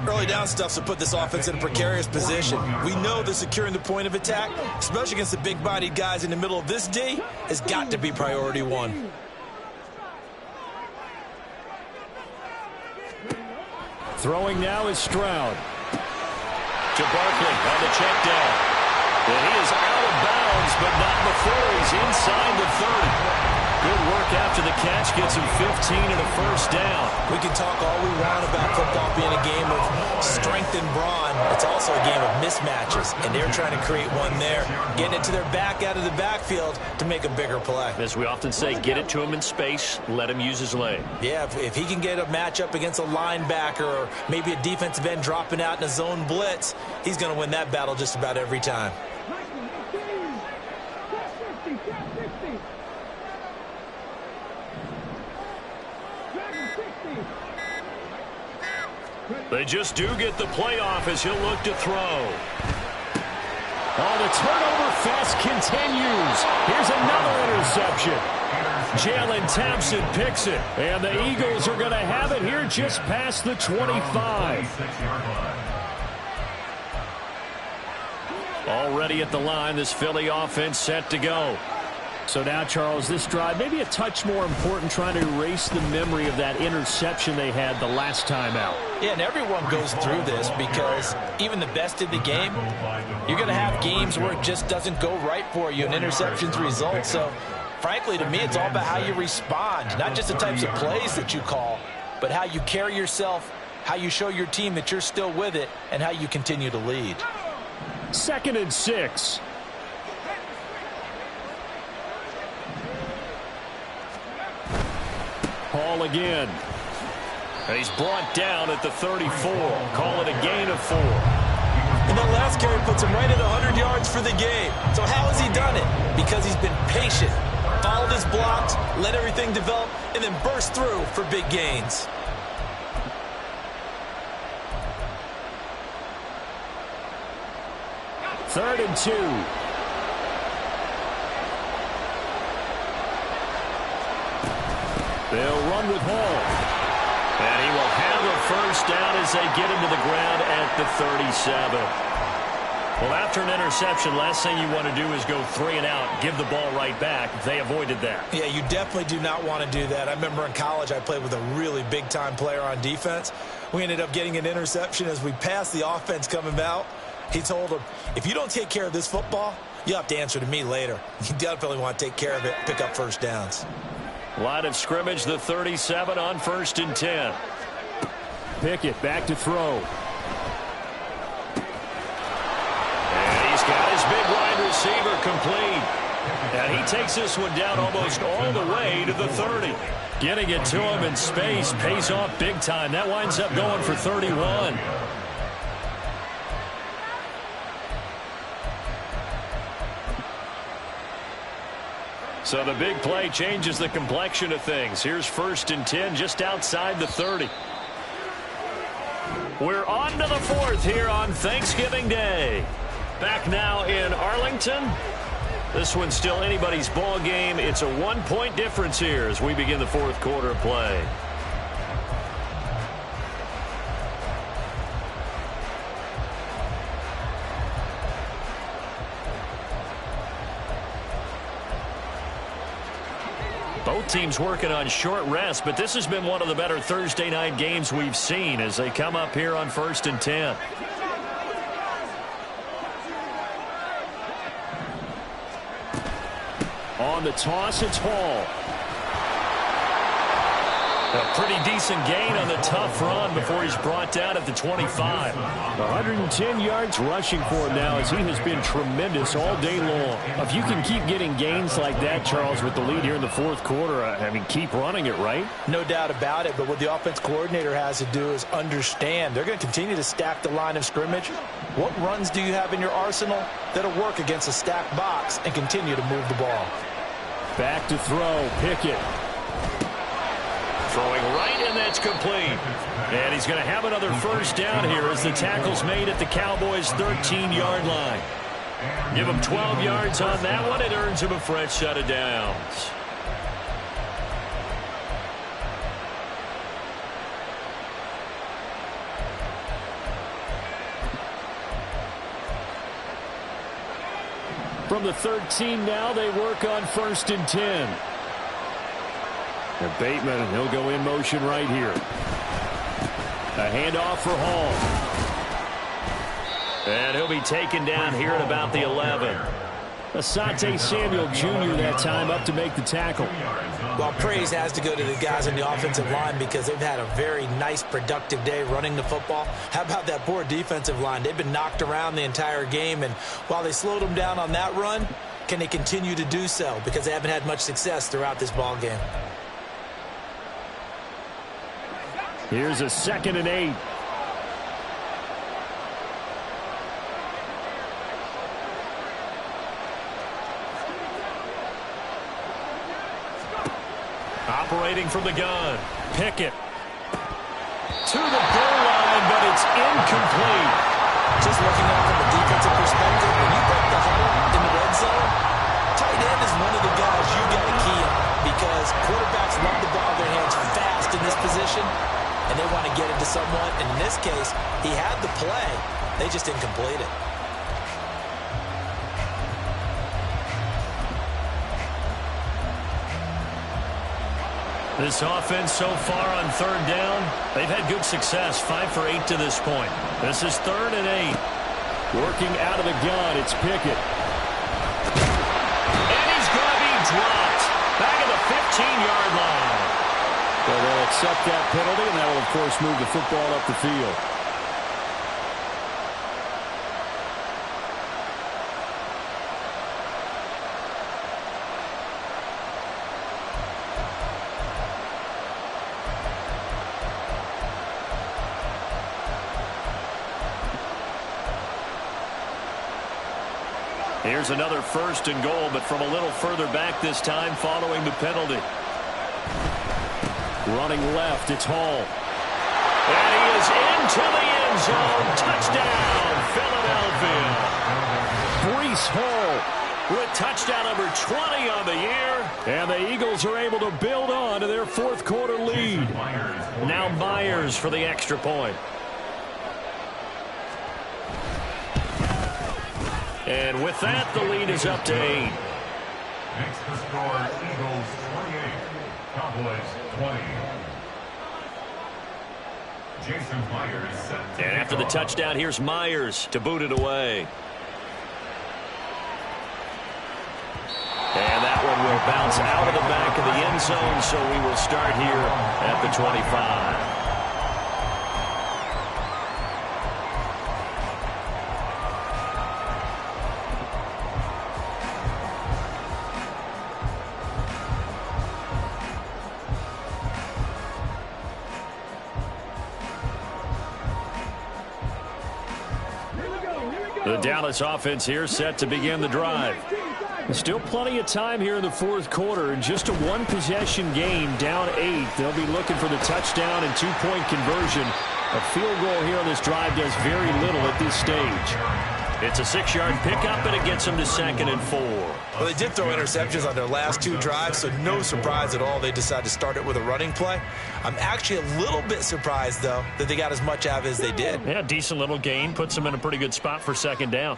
Early down stuff to put this offense in a precarious position. We know that securing the point of attack, especially against the big-bodied guys in the middle of this D, has got to be priority 1. Throwing now is Stroud. To Barkley on the check down. And he is out of bounds, but not before he's inside the 30. Good work after the catch. Gets him 15 and a 1st down. We can talk all we want about football being a game of strength and brawn. It's also a game of mismatches, and they're trying to create one there. Getting it to their back out of the backfield to make a bigger play. As we often say, get it to him in space. Let him use his leg. Yeah, if he can get a matchup against a linebacker or maybe a defensive end dropping out in a zone blitz, he's going to win that battle just about every time. They just do get the playoff as he'll look to throw. Oh, the turnover fest continues. Here's another interception. Jalen Thompson picks it. And the Eagles are going to have it here just past the 25. Already at the line, this Philly offense set to go. So now, Charles, this drive maybe a touch more important, trying to erase the memory of that interception they had the last time out. Yeah, and everyone goes through this because even the best in the game, you're going to have games where it just doesn't go right for you, and interceptions result. So, frankly, to me, it's all about how you respond, not just the types of plays that you call, but how you carry yourself, how you show your team that you're still with it, and how you continue to lead. 2nd and 6. Paul again. And he's brought down at the 34. Call it a gain of 4. And that last carry puts him right at 100 yards for the game. So how has he done it? Because he's been patient, followed his blocks, let everything develop, and then burst through for big gains. Third and 2. They'll run with Hall. And he will have a first down as they get him to the ground at the 37. Well, after an interception, last thing you want to do is go 3 and out, give the ball right back. They avoided that. Yeah, you definitely do not want to do that. I remember in college I played with a really big-time player on defense. We ended up getting an interception as we passed the offense coming out. He told him, if you don't take care of this football, you'll have to answer to me later. You definitely want to take care of it, pick up first downs. Line of scrimmage, the 37 on 1st and 10. Pickett back to throw. And he's got his big wide receiver complete. And he takes this one down almost all the way to the 30. Getting it to him in space pays off big time. That winds up going for 31. So the big play changes the complexion of things. Here's 1st and 10 just outside the 30. We're on to the 4th here on Thanksgiving Day. Back now in Arlington. This one's still anybody's ball game. It's a 1-point difference here as we begin the 4th quarter of play. Both teams working on short rest, but this has been one of the better Thursday night games we've seen as they come up here on 1st and 10. On the toss, it's Hall. A pretty decent gain on the tough run before he's brought down at the 25. 110 yards rushing for him now as he has been tremendous all day long. If you can keep getting gains like that, Charles, with the lead here in the 4th quarter, I mean, keep running it, right? No doubt about it, but what the offense coordinator has to do is understand. They're going to continue to stack the line of scrimmage. What runs do you have in your arsenal that'll work against a stacked box and continue to move the ball? Back to throw, Pickett. Throwing right, and that's complete. And he's going to have another first down here as the tackle's made at the Cowboys' 13-yard line. Give him 12 yards on that one. It earns him a fresh set of downs. From the 13 now, they work on 1st and 10. And Bateman, he'll go in motion right here. A handoff for Hall. And he'll be taken down here at about the 11. Asante Samuel Jr. that time up to make the tackle. Well, praise has to go to the guys on the offensive line because they've had a very nice, productive day running the football. How about that poor defensive line? They've been knocked around the entire game, and while they slowed them down on that run, can they continue to do so? Because they haven't had much success throughout this ball game. Here's a 2nd and 8. Operating from the gun. Pickett. To the goal line, but it's incomplete. Just looking at it from a defensive perspective, when you break the huddle in the red zone, tight end is one of the guys you got to key on because quarterbacks love the ball in their hands fast in this position, and they want to get it to someone. And in this case, he had the play. They just didn't complete it. This offense so far on 3rd down, they've had good success, 5 for 8 to this point. This is 3rd and 8. Working out of the gun, it's Pickett. And he's going to be dropped back at the 15-yard line. Well, they'll accept that penalty, and that will, of course, move the football up the field. Here's another 1st and goal, but from a little further back this time following the penalty. Running left, it's Hall. And he is into the end zone. Touchdown, Philadelphia. Breece Hall with touchdown number 20 on the year. And the Eagles are able to build on to their fourth quarter lead. Now Myers for the extra point. And with that, the lead is up to 8. Makes the score Eagles 28, Cowboys 20. Jason Myers set to And after the touchdown, here's Myers to boot it away. And that one will bounce out of the back of the end zone, so we will start here at the 25. The Dallas offense here set to begin the drive. Still plenty of time here in the fourth quarter. Just a one-possession game, down 8. They'll be looking for the touchdown and two-point conversion. A field goal here on this drive does very little at this stage. It's a 6-yard pickup, and it gets them to 2nd and 4. Well, they did throw interceptions on their last 2 drives, so no surprise at all they decided to start it with a running play. I'm actually a little bit surprised, though, that they got as much out of it as they did. Yeah, decent little gain. Puts them in a pretty good spot for 2nd down.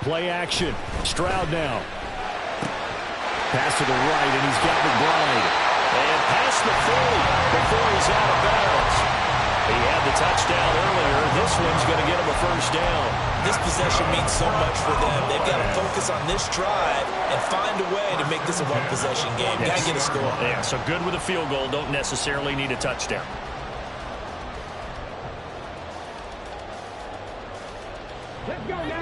Play action. Stroud now. Pass to the right, and he's got McBride. And past the 40 before he's out of bounds. He had the touchdown earlier. This one's going to get him a first down. This possession means so much for them. They've got to focus on this drive and find a way to make this a one-possession game. Got to get a score. Yeah, so good with a field goal. Don't necessarily need a touchdown.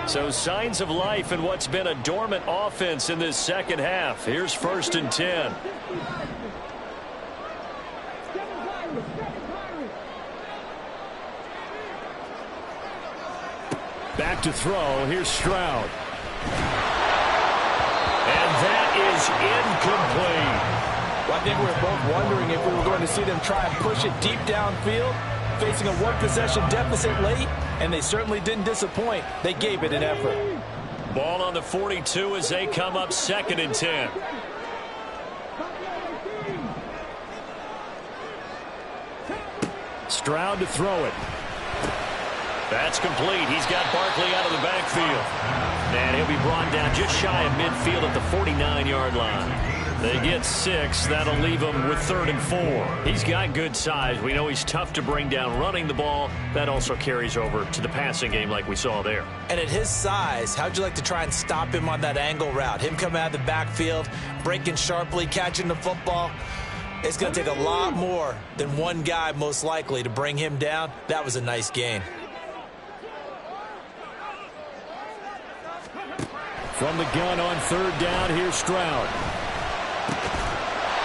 So signs of life in what's been a dormant offense in this second half. Here's 1st and 10. Back to throw. Here's Stroud. And that is incomplete. Well, I think we were both wondering if we were going to see them try and push it deep downfield, facing a one-possession deficit late, and they certainly didn't disappoint. They gave it an effort. Ball on the 42 as they come up 2nd and 10. Stroud to throw it. That's complete. He's got Barkley out of the backfield. And he'll be brought down just shy of midfield at the 49-yard line. They get 6. That'll leave him with 3rd and 4. He's got good size. We know he's tough to bring down running the ball. That also carries over to the passing game like we saw there. And at his size, how'd you like to try and stop him on that angle route? Him coming out of the backfield, breaking sharply, catching the football. It's going to take a lot more than one guy, most likely, to bring him down. That was a nice gain. From the gun on 3rd down, here's Stroud.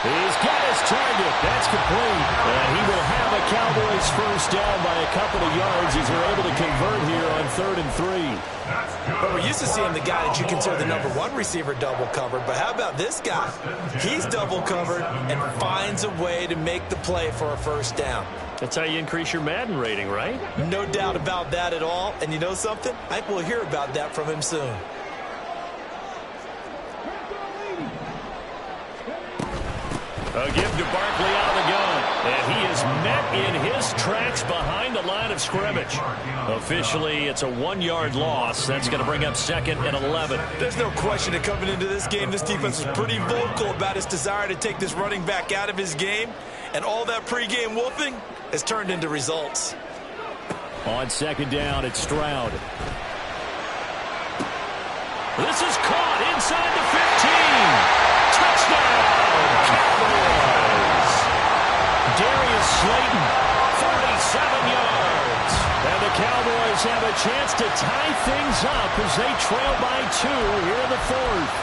He's got his target. That's complete. And he will have a Cowboys first down by a couple of yards as they're able to convert here on 3rd and 3. But we're used to seeing the guy that you consider the #1 receiver double covered. But how about this guy? He's double covered and finds a way to make the play for a first down. That's how you increase your Madden rating, right? No doubt about that at all. And you know something? I think we'll hear about that from him soon. A give to Barkley out of the gun. And he is met in his tracks behind the line of scrimmage. Officially, it's a 1-yard loss. That's going to bring up 2nd and 11. There's no question that coming into this game, this defense was pretty vocal about its desire to take this running back out of his game. And all that pregame wolfing has turned into results. On 2nd down, it's Stroud. This is caught inside the 15. Touchdown, Cowboys. Darius Slayton, 47 yards. And the Cowboys have a chance to tie things up as they trail by 2 here in the 4th.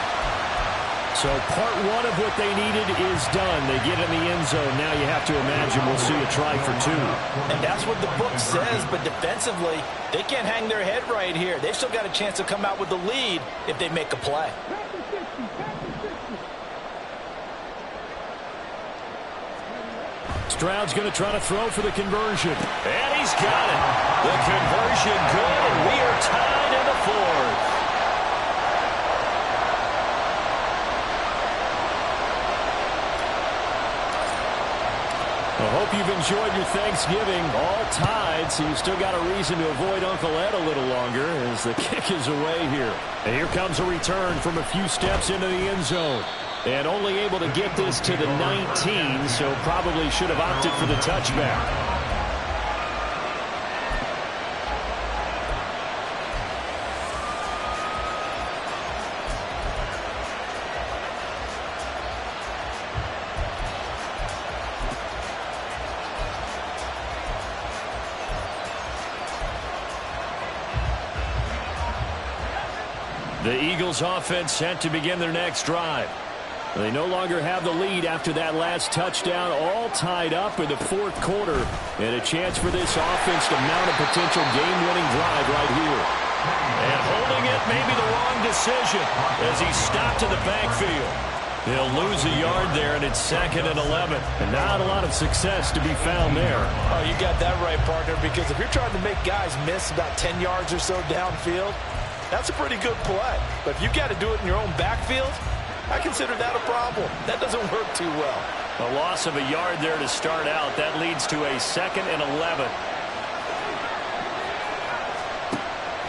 So part 1 of what they needed is done. They get in the end zone. Now you have to imagine we'll see a try for 2. And that's what the book says, but defensively, they can't hang their head right here. They've still got a chance to come out with the lead if they make a play. Stroud's going to try to throw for the conversion. And he's got it. The conversion good, and we are tied in the fourth. I hope you've enjoyed your Thanksgiving. All tied, so you've still got a reason to avoid Uncle Ed a little longer as the kick is away here. And here comes a return from a few steps into the end zone. And only able to get this to the 19, so probably should have opted for the touchback. The Eagles offense set to begin their next drive. They no longer have the lead after that last touchdown, all tied up in the fourth quarter. And a chance for this offense to mount a potential game-winning drive right here. And holding it may be the wrong decision as he stopped in the backfield. He'll lose a yard there, and it's 2nd and 11. And not a lot of success to be found there. Oh, you got that right, partner, because if you're trying to make guys miss about 10 yards or so downfield, that's a pretty good play. But if you've got to do it in your own backfield, I consider that a problem. That doesn't work too well. A loss of a yard there to start out. That leads to a 2nd and 11.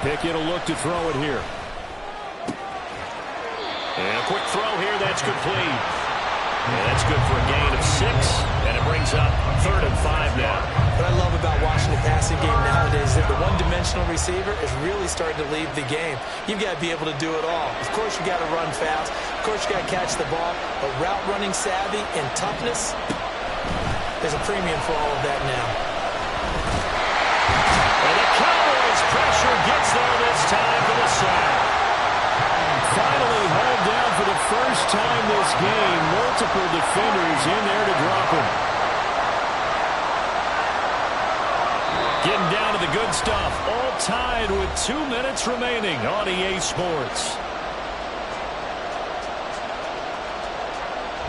Pickett will look to throw it here. And a quick throw here. That's complete. And that's good for a gain of 6. And it brings up 3rd and 5 now. What I love about watching the passing game nowadays is that the one-dimensional receiver is really starting to lead the game. You've got to be able to do it all. Of course, you've got to run fast. Of course, you've got to catch the ball. But route running savvy and toughness, there's a premium for all of that now. And the Cowboys pressure gets there this time for the sack. Finally hauled down for the first time this game. Multiple defenders in there to drop him. Getting down to the good stuff. All tied with 2 minutes remaining on EA Sports.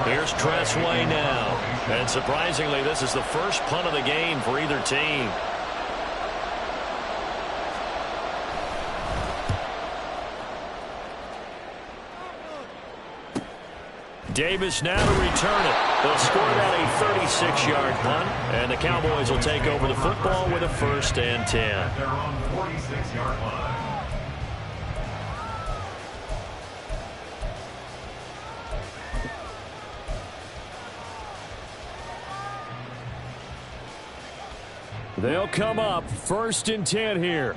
Here's Tressway now. And surprisingly, this is the first punt of the game for either team. Davis now to return it. They'll score that a 36-yard punt, and the Cowboys will take over the football with a 1st and 10. Their own 46-yard line. They'll come up 1st and 10 here.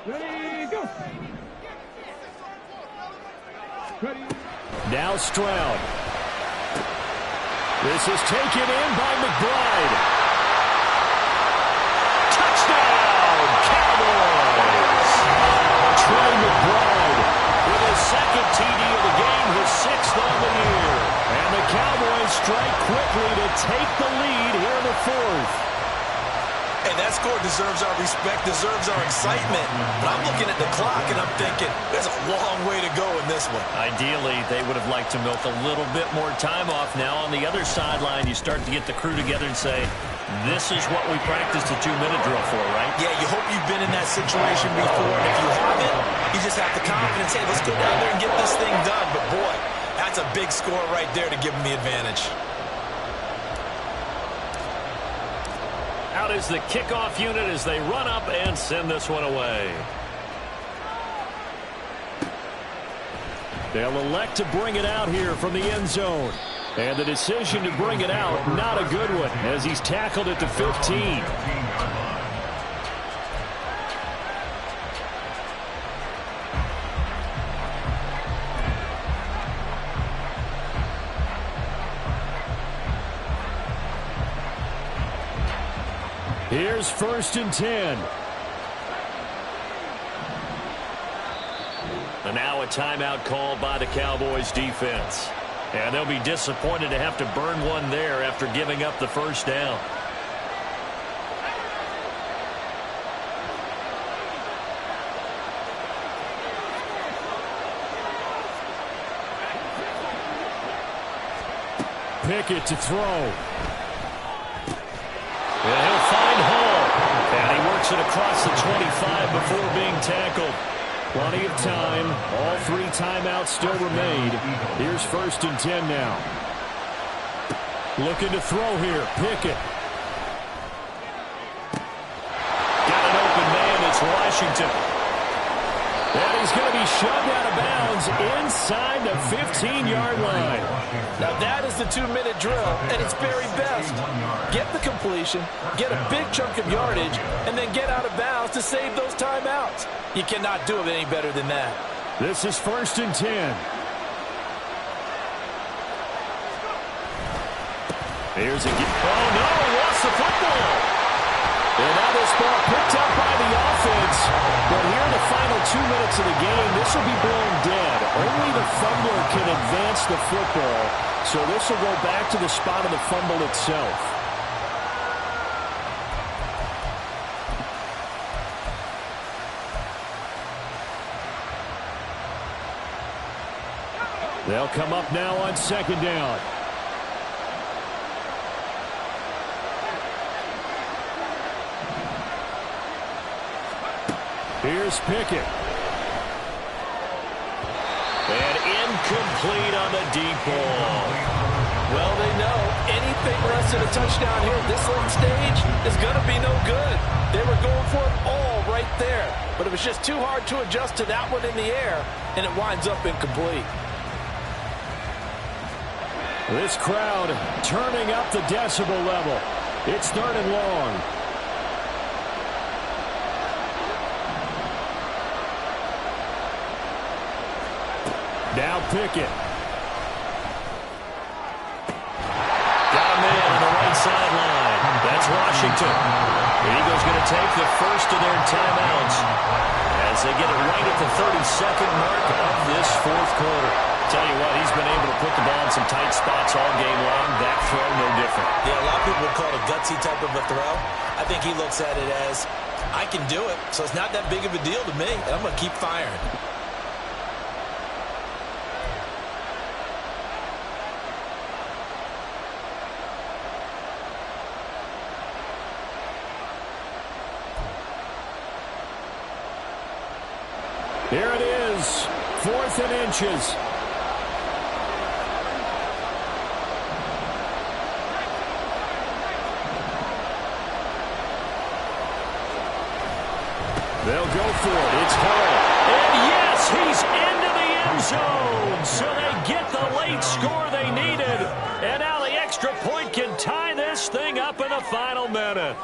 Ready, go. Ready. Now Stroud. This is taken in by McBride. Touchdown, Cowboys! Trey McBride With his 2nd TD of the game, his 6th on the year. And the Cowboys strike quickly to take the lead here in the 4th. Hey, that score deserves our respect, deserves our excitement. But I'm looking at the clock, and I'm thinking, there's a long way to go in this one. Ideally, they would have liked to milk a little bit more time off. Now, on the other sideline, you start to get the crew together and say, this is what we practiced a 2-minute drill for, right? Yeah, you hope you've been in that situation before. And if you haven't, you just have the confidence, hey, let's go down there and get this thing done. But, boy, That's a big score right there to give them the advantage. Out is the kickoff unit as they run up and send this one away. They'll elect to bring it out here from the end zone. And the decision to bring it out, not a good one, as he's tackled at the 15. Here's 1st and 10. And now a timeout called by the Cowboys defense. And they'll be disappointed to have to burn one there after giving up the first down. Pickett to throw. And he'll find Hall. And he works it across the 25 before being tackled. Plenty of time. All 3 timeouts still remain. Here's 1st and 10 now. Looking to throw here. Pickett. Got an open man. It's Washington. And he's going to be shoved out of bounds inside the 15-yard line. Now that is the 2-minute drill at its very best. Get the completion, get a big chunk of yardage, and then get out of bounds to save those timeouts. You cannot do it any better than that. This is 1st and 10. Here's a... Oh, no, he lost the football. And now this ball picked up by the offense. But here in the final 2 minutes of the game, this will be blown dead. Only the fumbler can advance the football. So this will go back to the spot of the fumble itself. They'll come up now on 2nd down. Here's Pickett. And incomplete on the deep ball. Well, they know anything less than a touchdown here at this late stage is going to be no good. They were going for it all right there. But it was just too hard to adjust to that one in the air, and it winds up incomplete. This crowd turning up the decibel level. It's 3rd and long. Now Pickett. Got him in on the right sideline. That's Washington. The Eagles going to take the first of their timeouts as they get it right at the 32nd mark of this 4th quarter. Tell you what, he's been able to put the ball in some tight spots all game long. That throw, no different. Yeah, a lot of people would call it a gutsy type of a throw. I think he looks at it as, I can do it, so it's not that big of a deal to me, and I'm going to keep firing. Here it is, 4th and inches. They'll go for it. It's Hall. And yes, he's into the end zone. So they get the late score they needed. And now the extra point can tie this thing up in the final minute.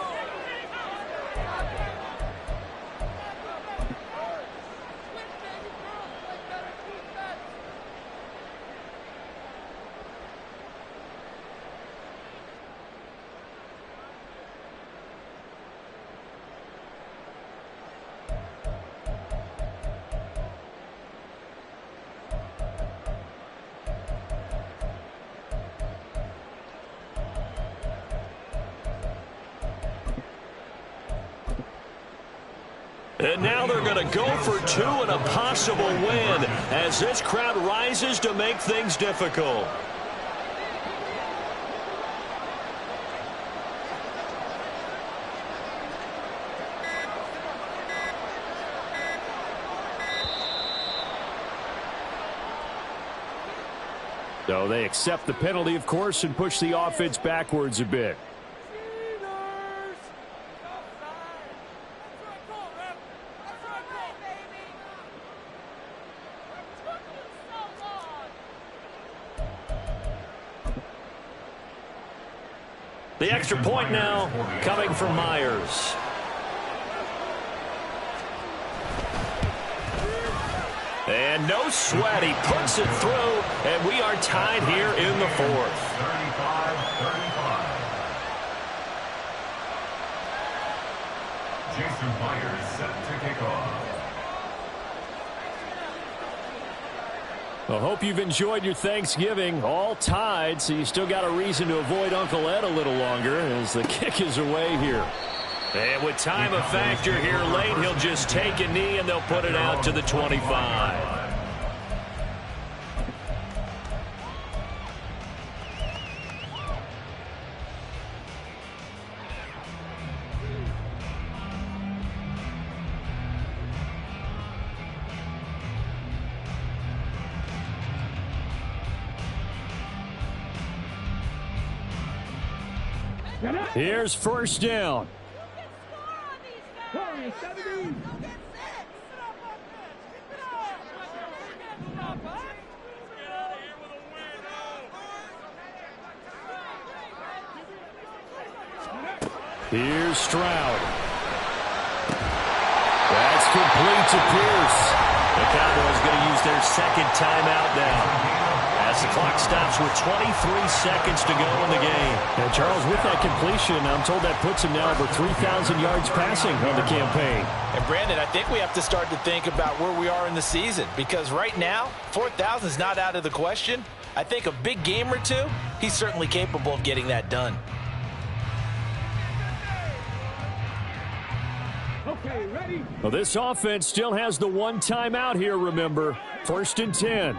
And now they're going to go for 2 and a possible win as this crowd rises to make things difficult. So they accept the penalty, of course, and push the offense backwards a bit. The extra point now coming from Myers. And no sweat. He puts it through, and we are tied here in the 4th. 35-35. Jason Myers set to kick off. I hope you've enjoyed your Thanksgiving. All tied, so you still got a reason to avoid Uncle Ed a little longer as the kick is away here. And with time a factor here late, he'll just take a knee and they'll put it out to the 25. Here's first down. Here's Stroud. That's complete to Pierce. The Cowboys going to use their second timeout now, as the clock stops with 23 seconds to go in the game. And Charles, with that completion, I'm told that puts him now over 3,000 yards passing on the campaign. And Brandon, I think we have to start to think about where we are in the season, because right now, 4,000 is not out of the question. I think a big game or two, he's certainly capable of getting that done. Okay, ready? Well, this offense still has the one timeout here, remember. 1st and 10.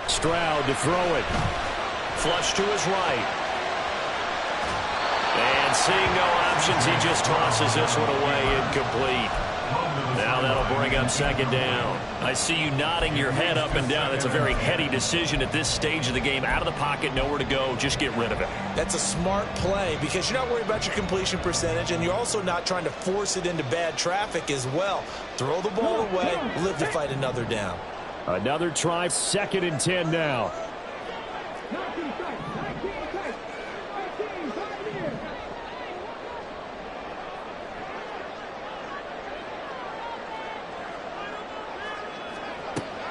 Stroud to throw it. Flush to his right. And seeing no options, he just tosses this one away, incomplete. Now that'll bring up 2nd down. I see you nodding your head up and down. That's a very heady decision at this stage of the game. Out of the pocket, nowhere to go. Just get rid of it. That's a smart play, because you're not worried about your completion percentage, and you're also not trying to force it into bad traffic as well. Throw the ball away, live to fight another down. Another try, 2nd and 10 now.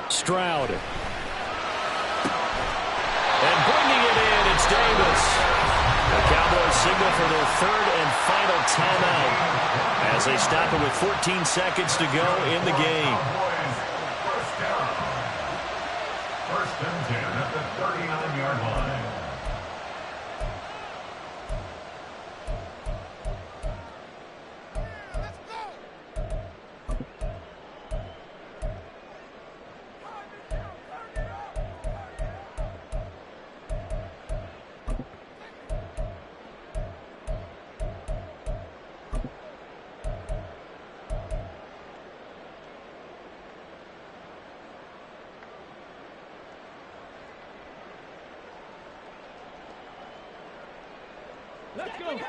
Stroud. And bringing it in, it's Davis. The Cowboys signal for their 3rd and final timeout as they stop it with 14 seconds to go in the game. First and 10 at the 39-yard line.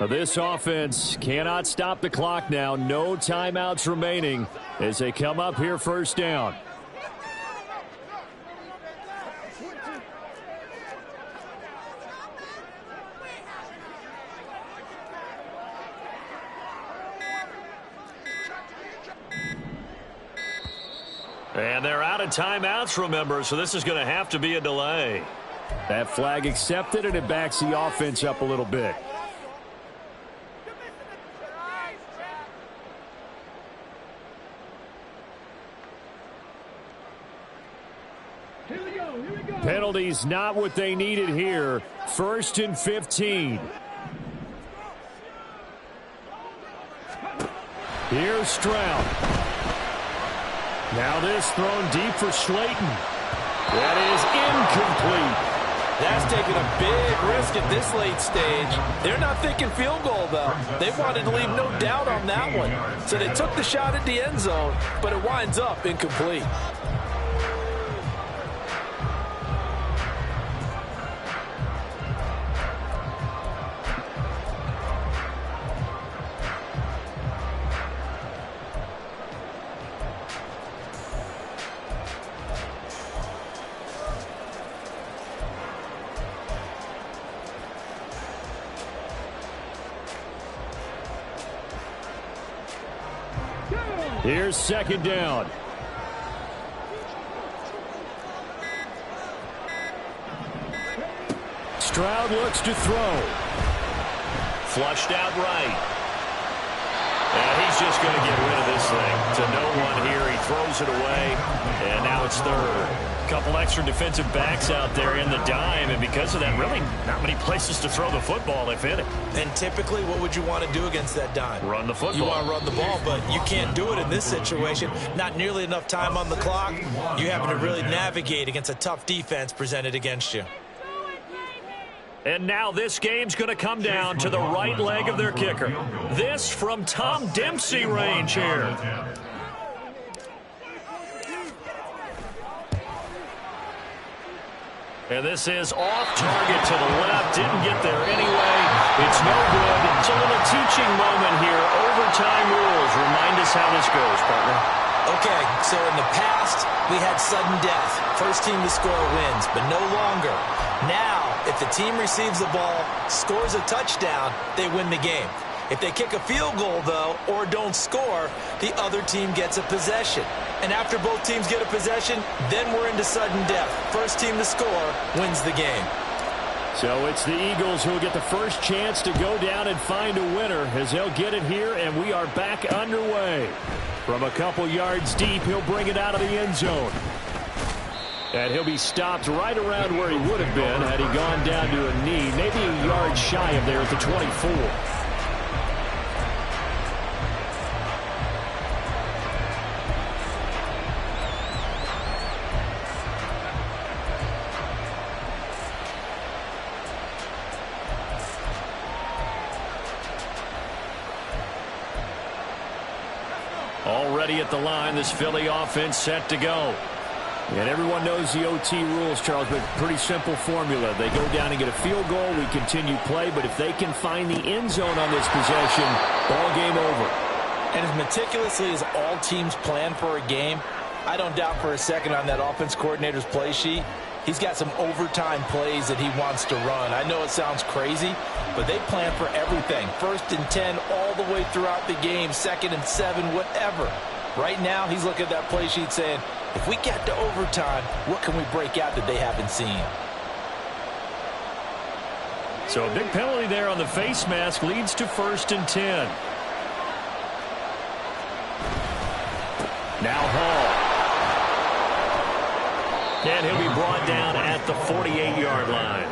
This offense cannot stop the clock now. No timeouts remaining as they come up here 1st down. And they're out of timeouts, remember, so this is going to have to be a delay. That flag accepted, and it backs the offense up a little bit. Penalties not what they needed here. 1st and 15. Here's Stroud. Now this thrown deep for Slayton. That is incomplete. That's taking a big risk at this late stage. They're not thinking field goal, though. They wanted to leave no doubt on that one. So they took the shot at the end zone, but it winds up incomplete. Here's 2nd down. Stroud looks to throw. Flushed out right. And he's just going to get rid of this thing. To no one here. He throws it away. And now it's 3rd. Couple extra defensive backs out there in the dime, and because of that, really not many places to throw the football, if any. And typically, what would you want to do against that dime? Run the football. You want to run the ball, but you can't do it in this situation. Not nearly enough time on the clock. You having to really navigate against a tough defense presented against you. And now this game's going to come down to the right leg of their kicker. This from Tom Dempsey range here. And this is off target to the left. Didn't get there anyway. It's no good. It's a little teaching moment here. Overtime rules. Remind us how this goes, partner. Okay, so in the past, we had sudden death. First team to score wins, but no longer. Now, if the team receives the ball, scores a touchdown, they win the game. If they kick a field goal, though, or don't score, the other team gets a possession. And after both teams get a possession, then we're into sudden death. First team to score wins the game. So it's the Eagles who will get the first chance to go down and find a winner as they'll get it here, and we are back underway. From a couple yards deep, he'll bring it out of the end zone. And he'll be stopped right around where he would have been had he gone down to a knee, maybe a yard shy of there at the 24. Already at the line, this Philly offense set to go. And everyone knows the OT rules, Charles, but pretty simple formula. They go down and get a field goal, we continue play, but if they can find the end zone on this possession, ball game over. And as meticulously as all teams plan for a game, I don't doubt for a second on that offense coordinator's play sheet, he's got some overtime plays that he wants to run. I know it sounds crazy, but they plan for everything. 1st and 10 all the way throughout the game, 2nd and 7, whatever. Right now, he's looking at that play sheet saying, if we get to overtime, what can we break out that they haven't seen? So a big penalty there on the face mask leads to 1st and 10. Now Hall. And he'll be brought down at the 48-yard line.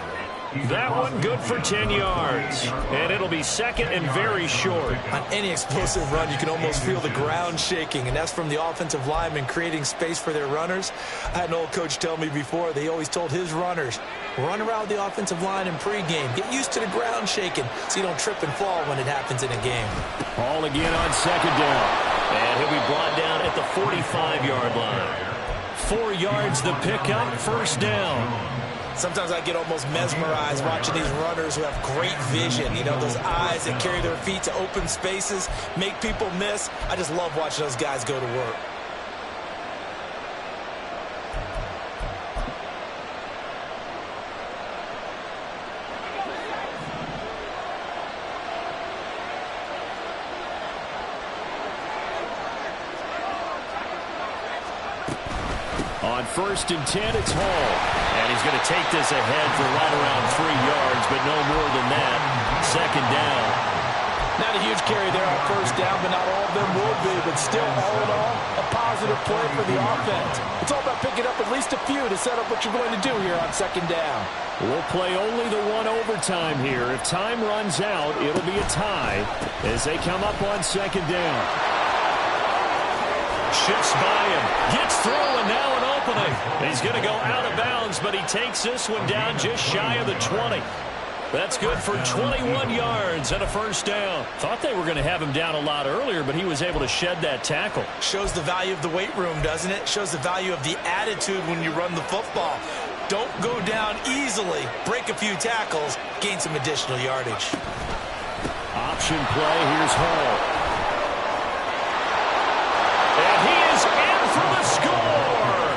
That one good for 10 yards. And it'll be 2nd and very short. On any explosive run, you can almost feel the ground shaking, and that's from the offensive linemen creating space for their runners. I had an old coach tell me before, they always told his runners, run around the offensive line in pregame. Get used to the ground shaking so you don't trip and fall when it happens in a game. Ball again on 2nd down. And he'll be brought down at the 45-yard line. 4 yards the pickup, 1st down. Sometimes I get almost mesmerized watching these runners who have great vision. You know, those eyes that carry their feet to open spaces, make people miss. I just love watching those guys go to work. On 1st and 10, it's Hall. And he's going to take this ahead for right around 3 yards, but no more than that. 2nd down. Not a huge carry there on 1st down, but not all of them will be. But still, all in all, a positive play for the offense. It's all about picking up at least a few to set up what you're going to do here on 2nd down. We'll play only the one overtime here. If time runs out, it'll be a tie as they come up on 2nd down. Shifts by him, gets through, and now an opening. He's going to go out of bounds, but he takes this one down just shy of the 20. That's good for 21 yards and a 1st down. Thought they were going to have him down a lot earlier, but he was able to shed that tackle. Shows the value of the weight room, doesn't it? Shows the value of the attitude when you run the football. Don't go down easily. Break a few tackles. Gain some additional yardage. Option play. Here's Hall. And he is in for the score.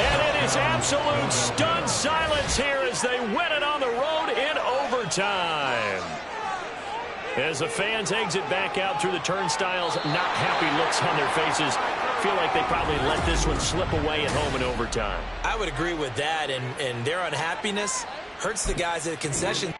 And it is absolute stunned silence here as they win it on the road in overtime. As the fans exit back out through the turnstiles, not happy looks on their faces. Feel like they probably let this one slip away at home in overtime. I would agree with that, and their unhappiness hurts the guys at the concession.